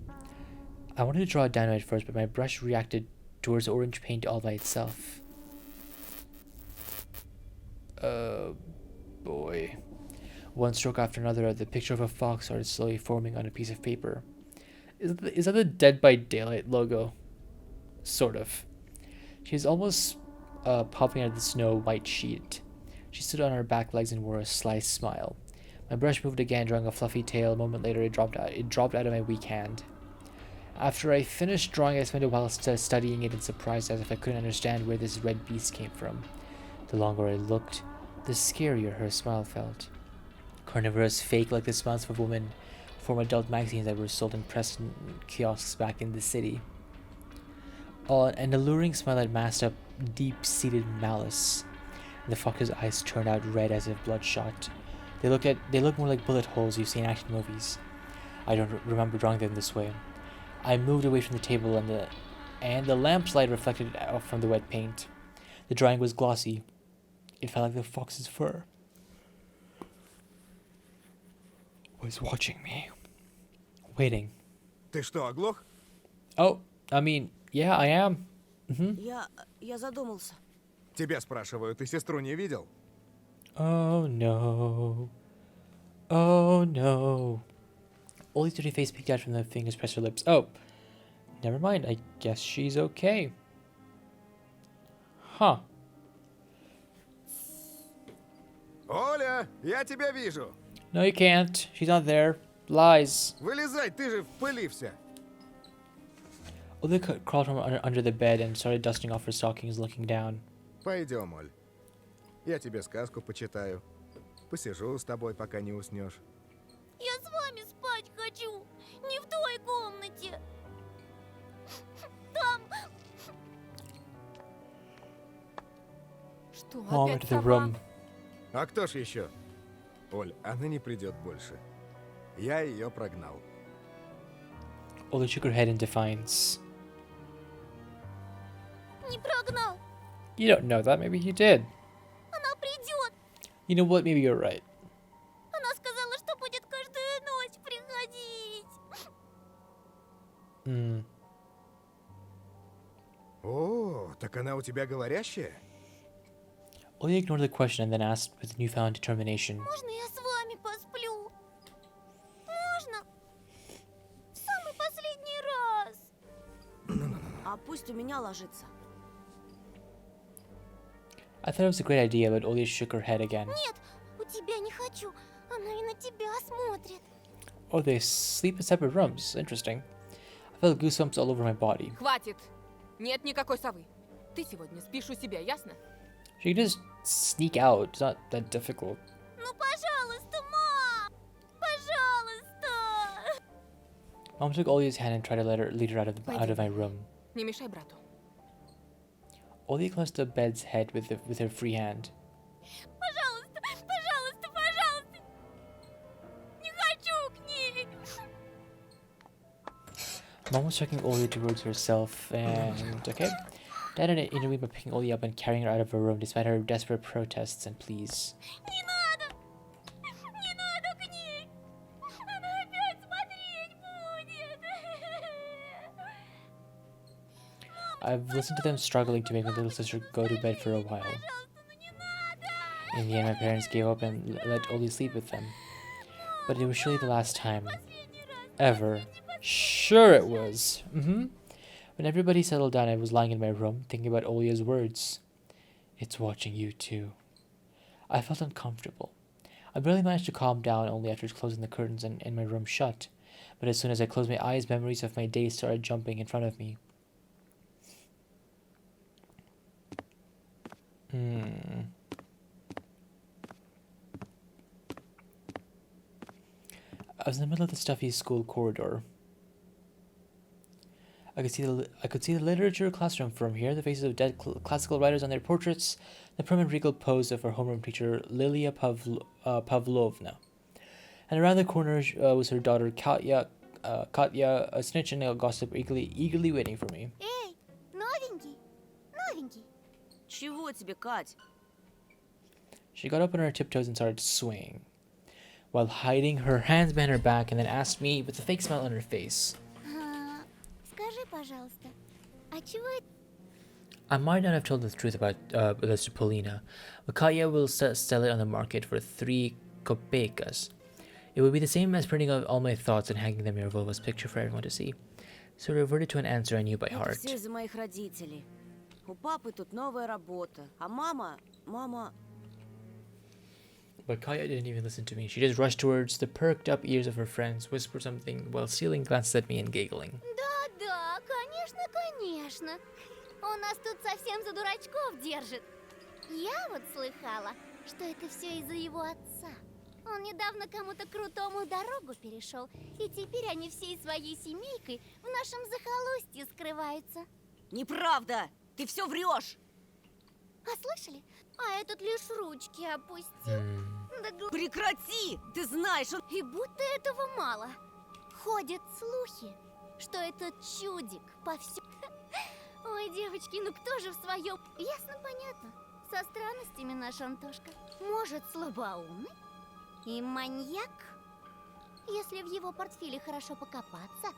I wanted to draw a dino at first, but my brush reacted towards the orange paint all by itself. Boy. One stroke after another, the picture of a fox started slowly forming on a piece of paper. Is that the Dead by Daylight logo? Sort of. She's almost popping out of the snow white sheet. She stood on her back legs and wore a sly smile. My brush moved again, drawing a fluffy tail. A moment later, it dropped out of my weak hand. After I finished drawing, I spent a while studying it in surprise, as if I couldn't understand where this red beast came from. The longer I looked, the scarier her smile felt. Carnivorous, fake like the smiles of women, from adult magazines that were sold in press kiosks back in the city. An alluring smile that masked up deep-seated malice. The fox's eyes turned out red as if bloodshot. They look more like bullet holes you see in action movies. I don't remember drawing them this way. I moved away from the table and the lamplight reflected off from the wet paint. The drawing was glossy. It felt like the fox's fur was watching me, waiting. Ты что, оглох? Oh, I mean, yeah, I am. Я задумался. Тебя спрашиваю, ты сестру не видел? Oh no. Oh no. Ollie's dirty face peeked out from the fingers pressed her lips. Oh, never mind. I guess she's okay. Huh. Оля, я тебя вижу. No, you can't. She's not there. Lies. Вылезай, ты же в пыли вся. Ollie crawled from under the bed and started dusting off her stockings, looking down. Пойдем, Оль. Я тебе сказку почитаю. Посижу с тобой, пока не уснешь. Я с вами спать хочу, не в той комнате. Там... Что, Mom опять into the сама? room. А кто ж еще? Оль, она не придет больше. Я ее прогнал. Ollie shook her head in defiance. Не прогнал. You don't know that. Maybe you did. Она придет. You know what? Maybe you're right. Она сказала, что будет каждую ночь приходить. О, так она у тебя говорящая? Ollie ignored the question and then asked with newfound determination. Можно я с вами посплю? Можно? В самый последний раз. А пусть у меня ложится. I thought it was a great idea, but Ollie shook her head again. Нет, у тебя не хочу. Она и на тебя смотрит. Oh, they sleep in separate rooms. Interesting. I felt goosebumps all over my body. Хватит! Нет никакой совы. Ты сегодня спишь у себя, ясно? She can just sneak out. It's not that difficult. Ну, пожалуйста, мам! Пожалуйста! Mom took Ollie's hand and tried to lead her out of my room. Не мешай брату. Ollie closed the bed's head with her free hand. Пожалуйста, пожалуйста, пожалуйста! Не хочу к ней! Mom was chucking Ollie towards herself and... okay. Dad had intervened by picking Ollie up and carrying her out of her room despite her desperate protests and pleas. Не надо! Не надо к ней! Она опять смотреть будет! I've listened to them struggling to make my little sister go to bed for a while. Пожалуйста, ну не надо! In the end, my parents gave up and let Ollie sleep with them. But it was surely the last time. Ever. Sure it was. When everybody settled down, I was lying in my room, thinking about Olia's words. It's watching you too. I felt uncomfortable. I barely managed to calm down only after closing the curtains and my room shut. But as soon as I closed my eyes, memories of my day started jumping in front of me. I was in the middle of the stuffy school corridor. I could see the literature classroom from here, the faces of dead classical writers on their portraits, the prim and regal pose of our homeroom teacher Lilia Pavlovna. And around the corner was her daughter Katya, a snitch and a gossip eagerly waiting for me. Эй, новенький! Новенький! Чего тебе, Кать? She got up on her tiptoes and started swaying, while hiding her hands behind her back, and then asked me with a fake smile on her face. Скажи, пожалуйста, а чего это? I might not have told the truth about this to Polina, but Katya will sell it on the market for 3 kopecas. It would be the same as printing out all my thoughts and hanging them near Volva's picture for everyone to see. So I reverted to an answer I knew by Это heart. все из-за моих родителей. У папы тут новая работа, а мама... But Katya didn't even listen to me. She just rushed towards the perked up ears of her friends, whispered something while stealing glances at me and giggling. Да, конечно, конечно. Он нас тут совсем за дурачков держит. Я вот слыхала, что это все из-за его отца. Он недавно кому-то крутому дорогу перешел, и теперь они всей своей семейкой в нашем захолустье скрываются. Неправда! Ты все врешь! А слышали? А этот лишь ручки опустил. Да Прекрати! Ты знаешь, он... И будто этого мало. Ходят слухи, что этот чудик повсюду. Ой, девочки, ну кто же в своем... Ясно, понятно. Со странностями наш Антошка. Может, слабоумный? И маньяк? Если в его портфеле хорошо покопаться,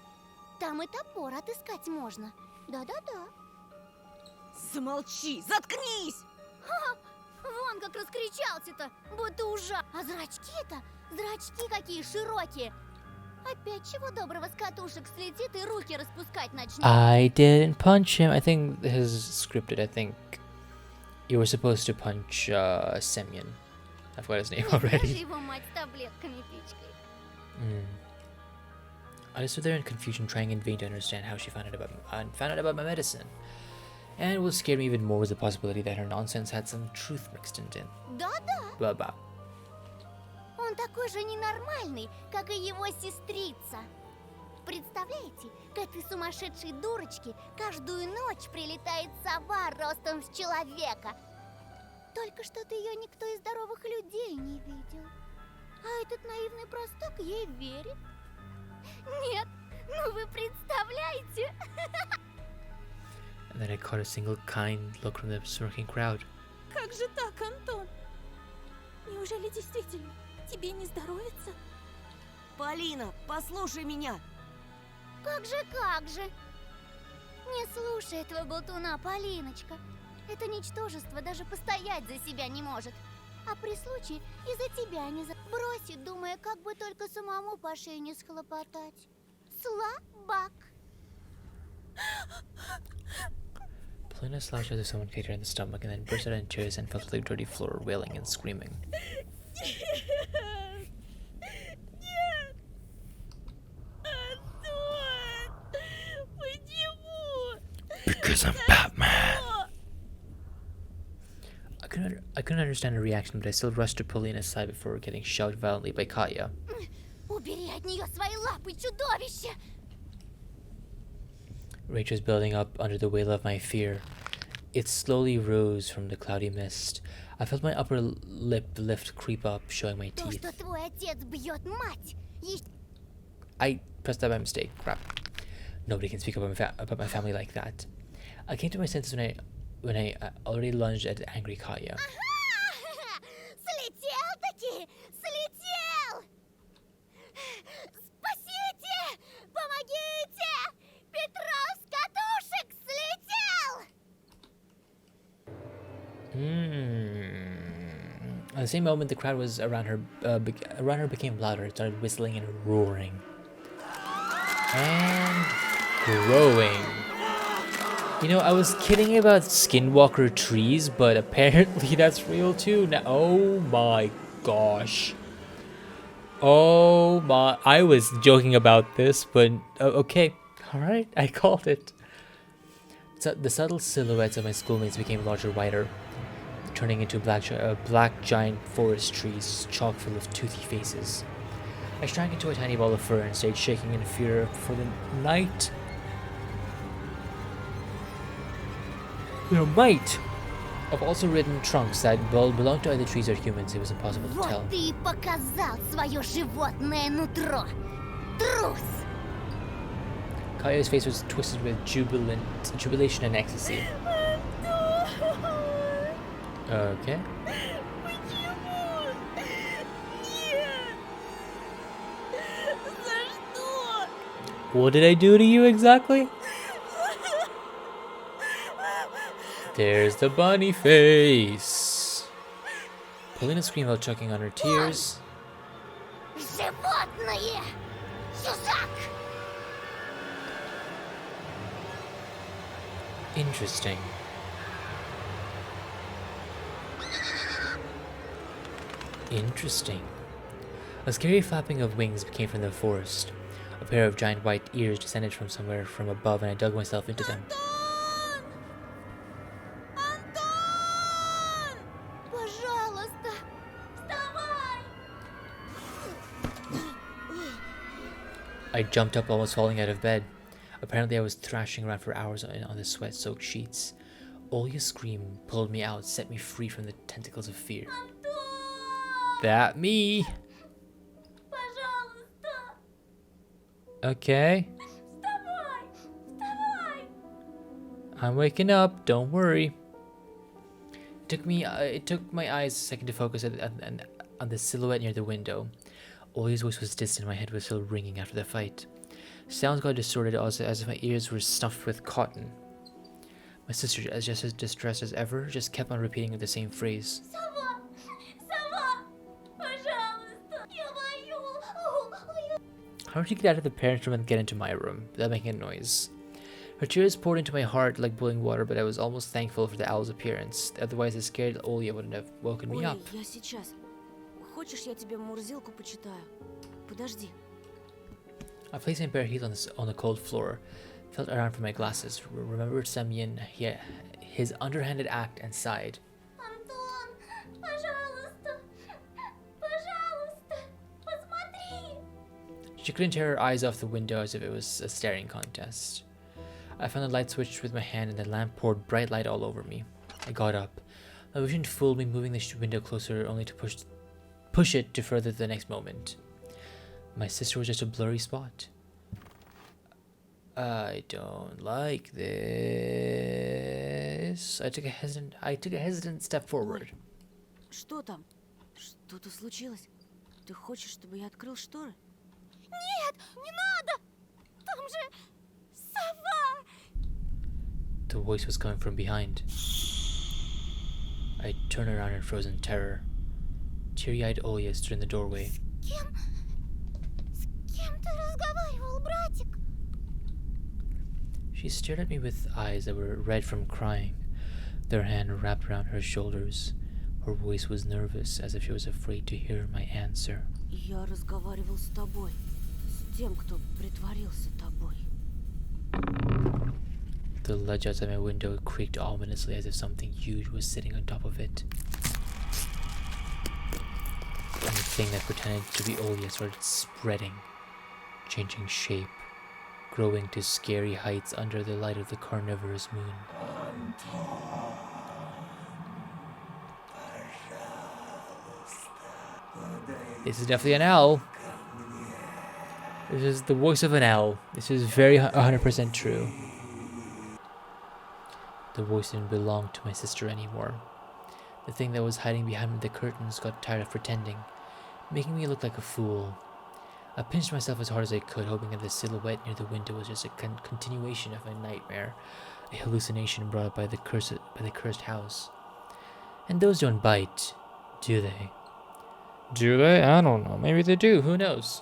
там и топор отыскать можно. Да-да-да. Замолчи! Заткнись! Вон как раскричался-то, будто ужас. А зрачки-то, зрачки какие широкие. Опять чего доброго с катушек слетит и руки распускать начнет. I didn't punch him. I think this is scripted. I think you were supposed to punch Semyon. I forgot his name Даже already. его мать с таблетками пичкой. I just stood there in confusion, trying in vain to understand how she found out about my medicine. And what scared me even more was the possibility that her nonsense had some truth mixed in. Да-да. Blah blah. Он такой же ненормальный, как и его сестрица. Представляете, к этой сумасшедшей дурочке каждую ночь прилетает сова ростом с человека. Только что-то ее никто из здоровых людей не видел. А этот наивный простак ей верит. Нет, ну вы представляете? And then I caught a single kind look from the smirking crowd. Как же так, Антон? Неужели действительно тебе не здоровится? Полина, послушай меня! Как же, как же? Не слушай этого болтуна, Полиночка. Это ничтожество даже постоять за себя не может. А при случае из-за тебя не бросит, думая, как бы только самому по шее не схлопотать. Слабак. Polina slouched as if someone kicked her in the stomach and then burst out in tears and fell to the dirty floor, wailing and screaming. Because I'm Batman. I couldn't understand her reaction, but I still rushed to Polina's side before getting shoved violently by Katya. Убери от нее свои лапы, чудовище! Rage was building up under the weight of my fear. It slowly rose from the cloudy mist. I felt my upper lip lift creep up, showing my То, teeth. что твой отец бьет мать. I pressed that by mistake. Crap. Nobody can speak about my family like that. I came to my senses when I already lunged at the angry Katya. Слетел-таки! Слетел! Спасите! Помогите! Петров с катушек слетел! At the same moment, the crowd was around her became louder. It started whistling and roaring. And growing. You know, I was kidding about skinwalker trees, but apparently that's real too. Now, oh my gosh. Oh my, I was joking about this, but okay. Alright, I called it. So the subtle silhouettes of my schoolmates became larger, wider, turning into black giant forest trees, chock full of toothy faces. I shrank into a tiny ball of fur and stayed shaking in fear for the night. The might of also ridden trunks that belonged to either trees or humans. It was impossible to tell. Вот ты и показал свое животное нутро. Трус! Katya's face was twisted with jubilation and ecstasy. Okay. What did I do to you exactly? There's the bunny face. Polina screamed while choking on her tears. Животное! Чужак! Interesting. Interesting. A scary flapping of wings came from the forest. A pair of giant white ears descended from somewhere from above, and I dug myself into them. Пожалуйста, вставай! I jumped up, almost falling out of bed. Apparently, I was thrashing around for hours on the sweat-soaked sheets. Olya's scream pulled me out, set me free from the tentacles of fear. That me. Пожалуйста, Okay. вставай! Вставай! I'm waking up. Don't worry. It took my eyes a second to focus on the silhouette near the window. Olya's voice was distant. My head was still ringing after the fight. Sounds got distorted, also as if my ears were stuffed with cotton. My sister, just as distressed as ever, just kept on repeating the same phrase. Сова! Сова! Пожалуйста! Я боюсь! How did she get out of the parents' room and get into my room without making a noise? Her tears poured into my heart like boiling water, but I was almost thankful for the owl's appearance. Otherwise, the scared Olya wouldn't have woken me Оля, up. я сейчас. Хочешь, я тебе Мурзилку почитаю? Подожди. I placed my bare heel on the cold floor, felt around for my glasses, remembered Semyon, his underhanded act, and sighed. Антон, пожалуйста! Пожалуйста! Посмотри! She couldn't tear her eyes off the window as if it was a staring contest. I found the light switch with my hand and the lamp poured bright light all over me. I got up. My vision fooled me, moving the window closer only to push it to further the next moment. My sister was just a blurry spot. I don't like this. I took a hesitant step forward. Что там? Что-то случилось? Ты хочешь, чтобы я открыл шторы? Нет, не надо! Там же сова! The voice was coming from behind. I turned around in frozen terror. Teary-eyed Olya stood in the doorway. С кем ты разговаривал, братик? She stared at me with eyes that were red from crying, their hand wrapped around her shoulders. Her voice was nervous, as if she was afraid to hear my answer. Я разговаривал с тобой. С тем, кто притворился тобой. The ledge outside my window creaked ominously as if something huge was sitting on top of it. And the thing that pretended to be Olya started spreading, changing shape, growing to scary heights under the light of the carnivorous moon. This is definitely an owl. This is the voice of an owl. This is very 100% true. The voice didn't belong to my sister anymore. The thing that was hiding behind the curtains got tired of pretending, making me look like a fool. I pinched myself as hard as I could, hoping that the silhouette near the window was just a continuation of my nightmare, a hallucination brought by the cursed house. And those don't bite, do they? Do they? I don't know. Maybe they do. Who knows?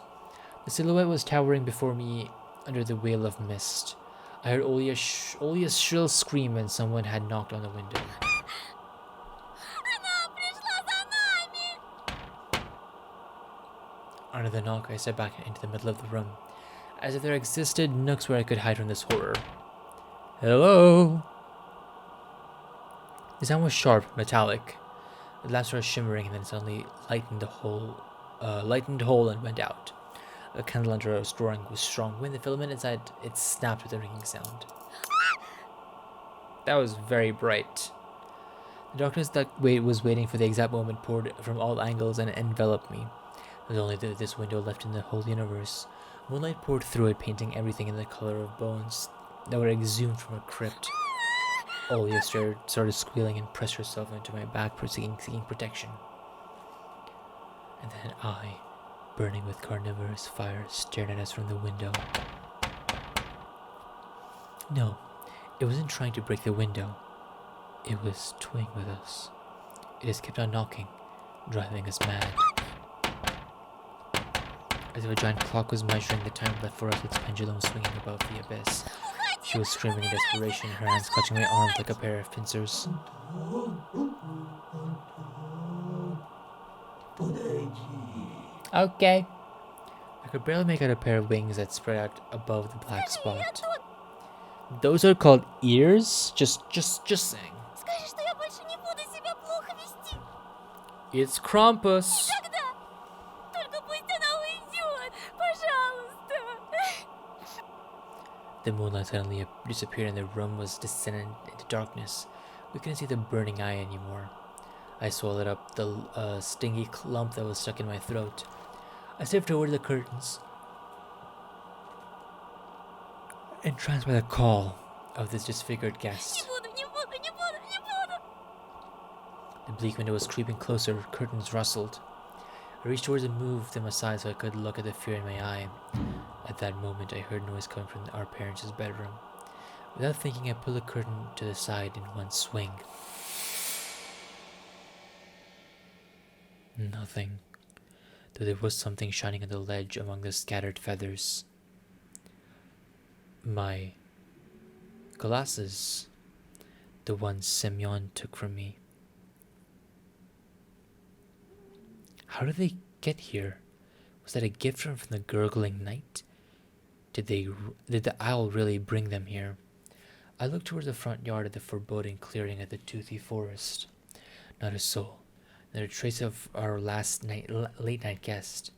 The silhouette was towering before me under the veil of mist. I heard Olya's shrill scream when someone had knocked on the window. Она пришла за нами! Under the knock, I stepped back into the middle of the room, as if there existed nooks where I could hide from this horror. Hello? The sound was sharp, metallic. The lamp started shimmering and then suddenly lightened the hole and went out. A candle under a drawing was strong. When the filament inside it snapped with a ringing sound. That was very bright. The darkness that was waiting for the exact moment poured from all angles and enveloped me. There was only this window left in the whole universe. Moonlight poured through it, painting everything in the color of bones that were exhumed from a crypt. Olya started squealing and pressed herself into my back, seeking protection. And then I, burning with carnivorous fire, stared at us from the window. No, it wasn't trying to break the window. It was toying with us. It just kept on knocking, driving us mad. As if a giant clock was measuring the time left for us, its pendulum swinging above the abyss. She was screaming in desperation, her hands clutching my arms like a pair of pincers. Okay. I could barely make out a pair of wings that spread out above the black spot. Those are called ears? Just saying. Скажи, что я больше не буду себя плохо вести. It's Krampus. Никогда. Только пусть она уйдет. Пожалуйста. The moonlight suddenly disappeared and the room was descended into darkness. We couldn't see the burning eye anymore. I swallowed up the stingy lump that was stuck in my throat. I stepped toward the curtains, entranced by the call of this disfigured guest. Не буду. The bleak window was creeping closer, curtains rustled. I reached towards and moved them aside so I could look at the fear in my eye. At that moment, I heard noise coming from our parents' bedroom. Without thinking, I pulled the curtain to the side in one swing. Nothing, though there was something shining on the ledge among the scattered feathers. My glasses, the ones Semyon took from me. How did they get here? Was that a gift from the gurgling night? Did the owl really bring them here? I looked towards the front yard of the foreboding clearing at the toothy forest. Not a soul. Not a trace of our late night guest.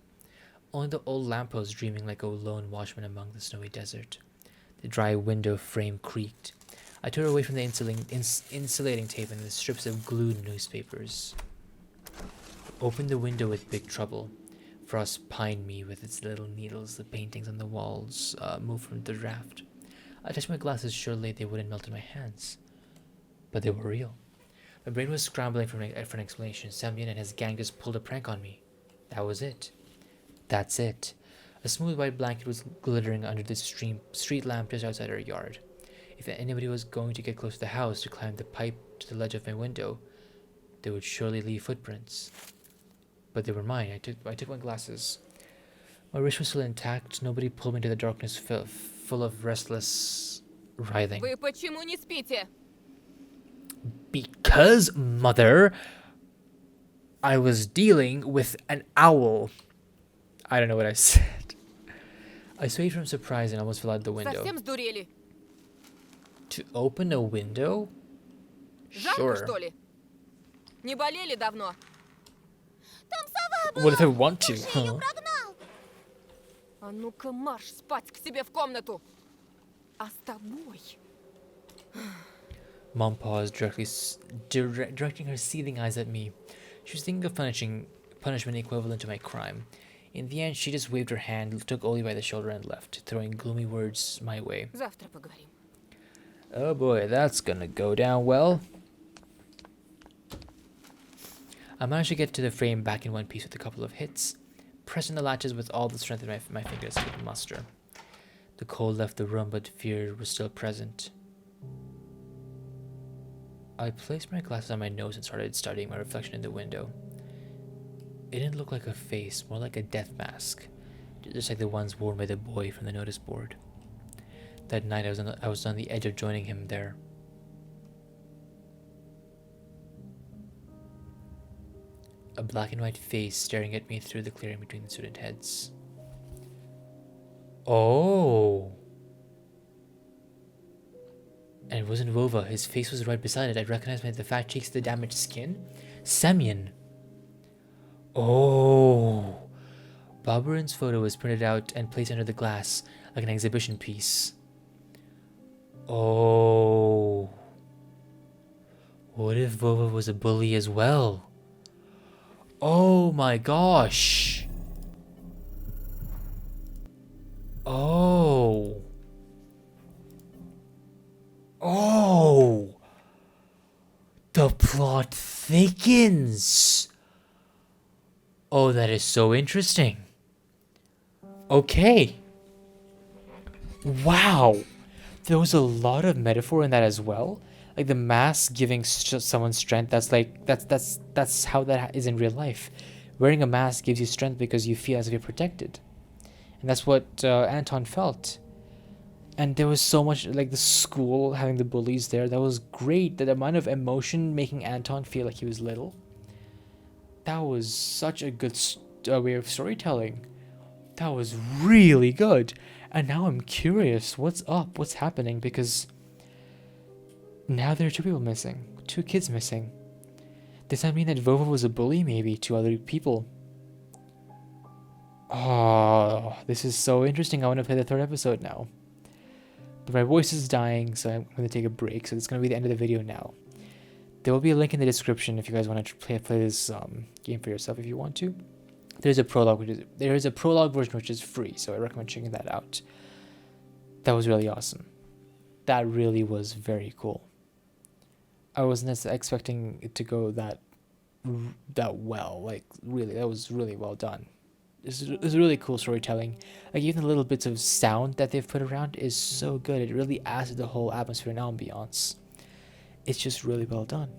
Only the old lamppost dreaming like a lone watchman among the snowy desert. The dry window frame creaked. I tore away from the insulating tape and the strips of glued newspapers. Opened the window with big trouble. Frost pined me with its little needles. The paintings on the walls moved from the draft. I touched my glasses, surely they wouldn't melt in my hands. But they were real. My brain was scrambling for an explanation. Semyon and his gang just pulled a prank on me. That was it. That's it. A smooth white blanket was glittering under the street lamp just outside our yard. If anybody was going to get close to the house to climb the pipe to the ledge of my window, They would surely leave footprints. But they were mine. I took my glasses. My wrist was still intact. Nobody pulled me into the darkness full of restless writhing. Вы почему не спите? Because, mother, I was dealing with an owl. I don't know what I said. I swayed from surprise and almost fell out the window. Совсем сдурели? To open a window? Жарко, Sure. что ли? Не болели давно? What if I want to? Прогнал. А ну-ка марш спать к себе в комнату. А с тобой... Mom paused, directing her seething eyes at me. She was thinking of punishment equivalent to my crime. In the end, she just waved her hand, took Oli by the shoulder, and left, throwing gloomy words my way. Завтра поговорим. Oh boy, that's gonna go down well. I managed to get to the frame back in one piece with a couple of hits, pressing the latches with all the strength that my fingers could muster. The cold left the room, but fear was still present. I placed my glasses on my nose and started studying my reflection in the window. It didn't look like a face, more like a death mask, just like the ones worn by the boy from the notice board. That night I was on the edge of joining him there. A black and white face staring at me through the clearing between the student heads. Oh! And it wasn't Vova. His face was right beside it. I recognized the fat cheeks, the damaged skin. Semyon. Oh! Baburin's photo was printed out and placed under the glass like an exhibition piece. Oh! What if Vova was a bully as well? Oh my gosh! Oh! Oh! The plot thickens! Oh, that is so interesting. Okay. Wow. There was a lot of metaphor in that as well. Like the mask giving someone strength. That's how that is in real life. Wearing a mask gives you strength because you feel as if you're protected, and that's what Anton felt. And there was so much, like the school having the bullies there. That was great. That amount of emotion making Anton feel like he was little. That was such a good way of storytelling. That was really good. And now I'm curious, what's up? What's happening? Because now there are 2 people missing. 2 kids missing. Does that mean that Vova was a bully maybe to other people? Oh, this is so interesting. I want to play the 3rd episode now. But my voice is dying, so I'm going to take a break. So it's going to be the end of the video now. There will be a link in the description if you guys want to play this game for yourself if you want to. There's a prologue, version which is free, so I recommend checking that out. That was really awesome. That really was very cool. I wasn't expecting it to go that well. Like really, that was really well done. It's really cool storytelling. Like even the little bits of sound that they've put around is so good. It really adds to the whole atmosphere and ambiance. It's just really well done.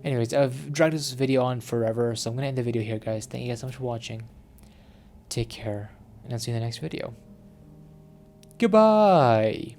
Anyways, I've dragged this video on forever, so I'm going to end the video here, guys. Thank you guys so much for watching. Take care, and I'll see you in the next video. Goodbye!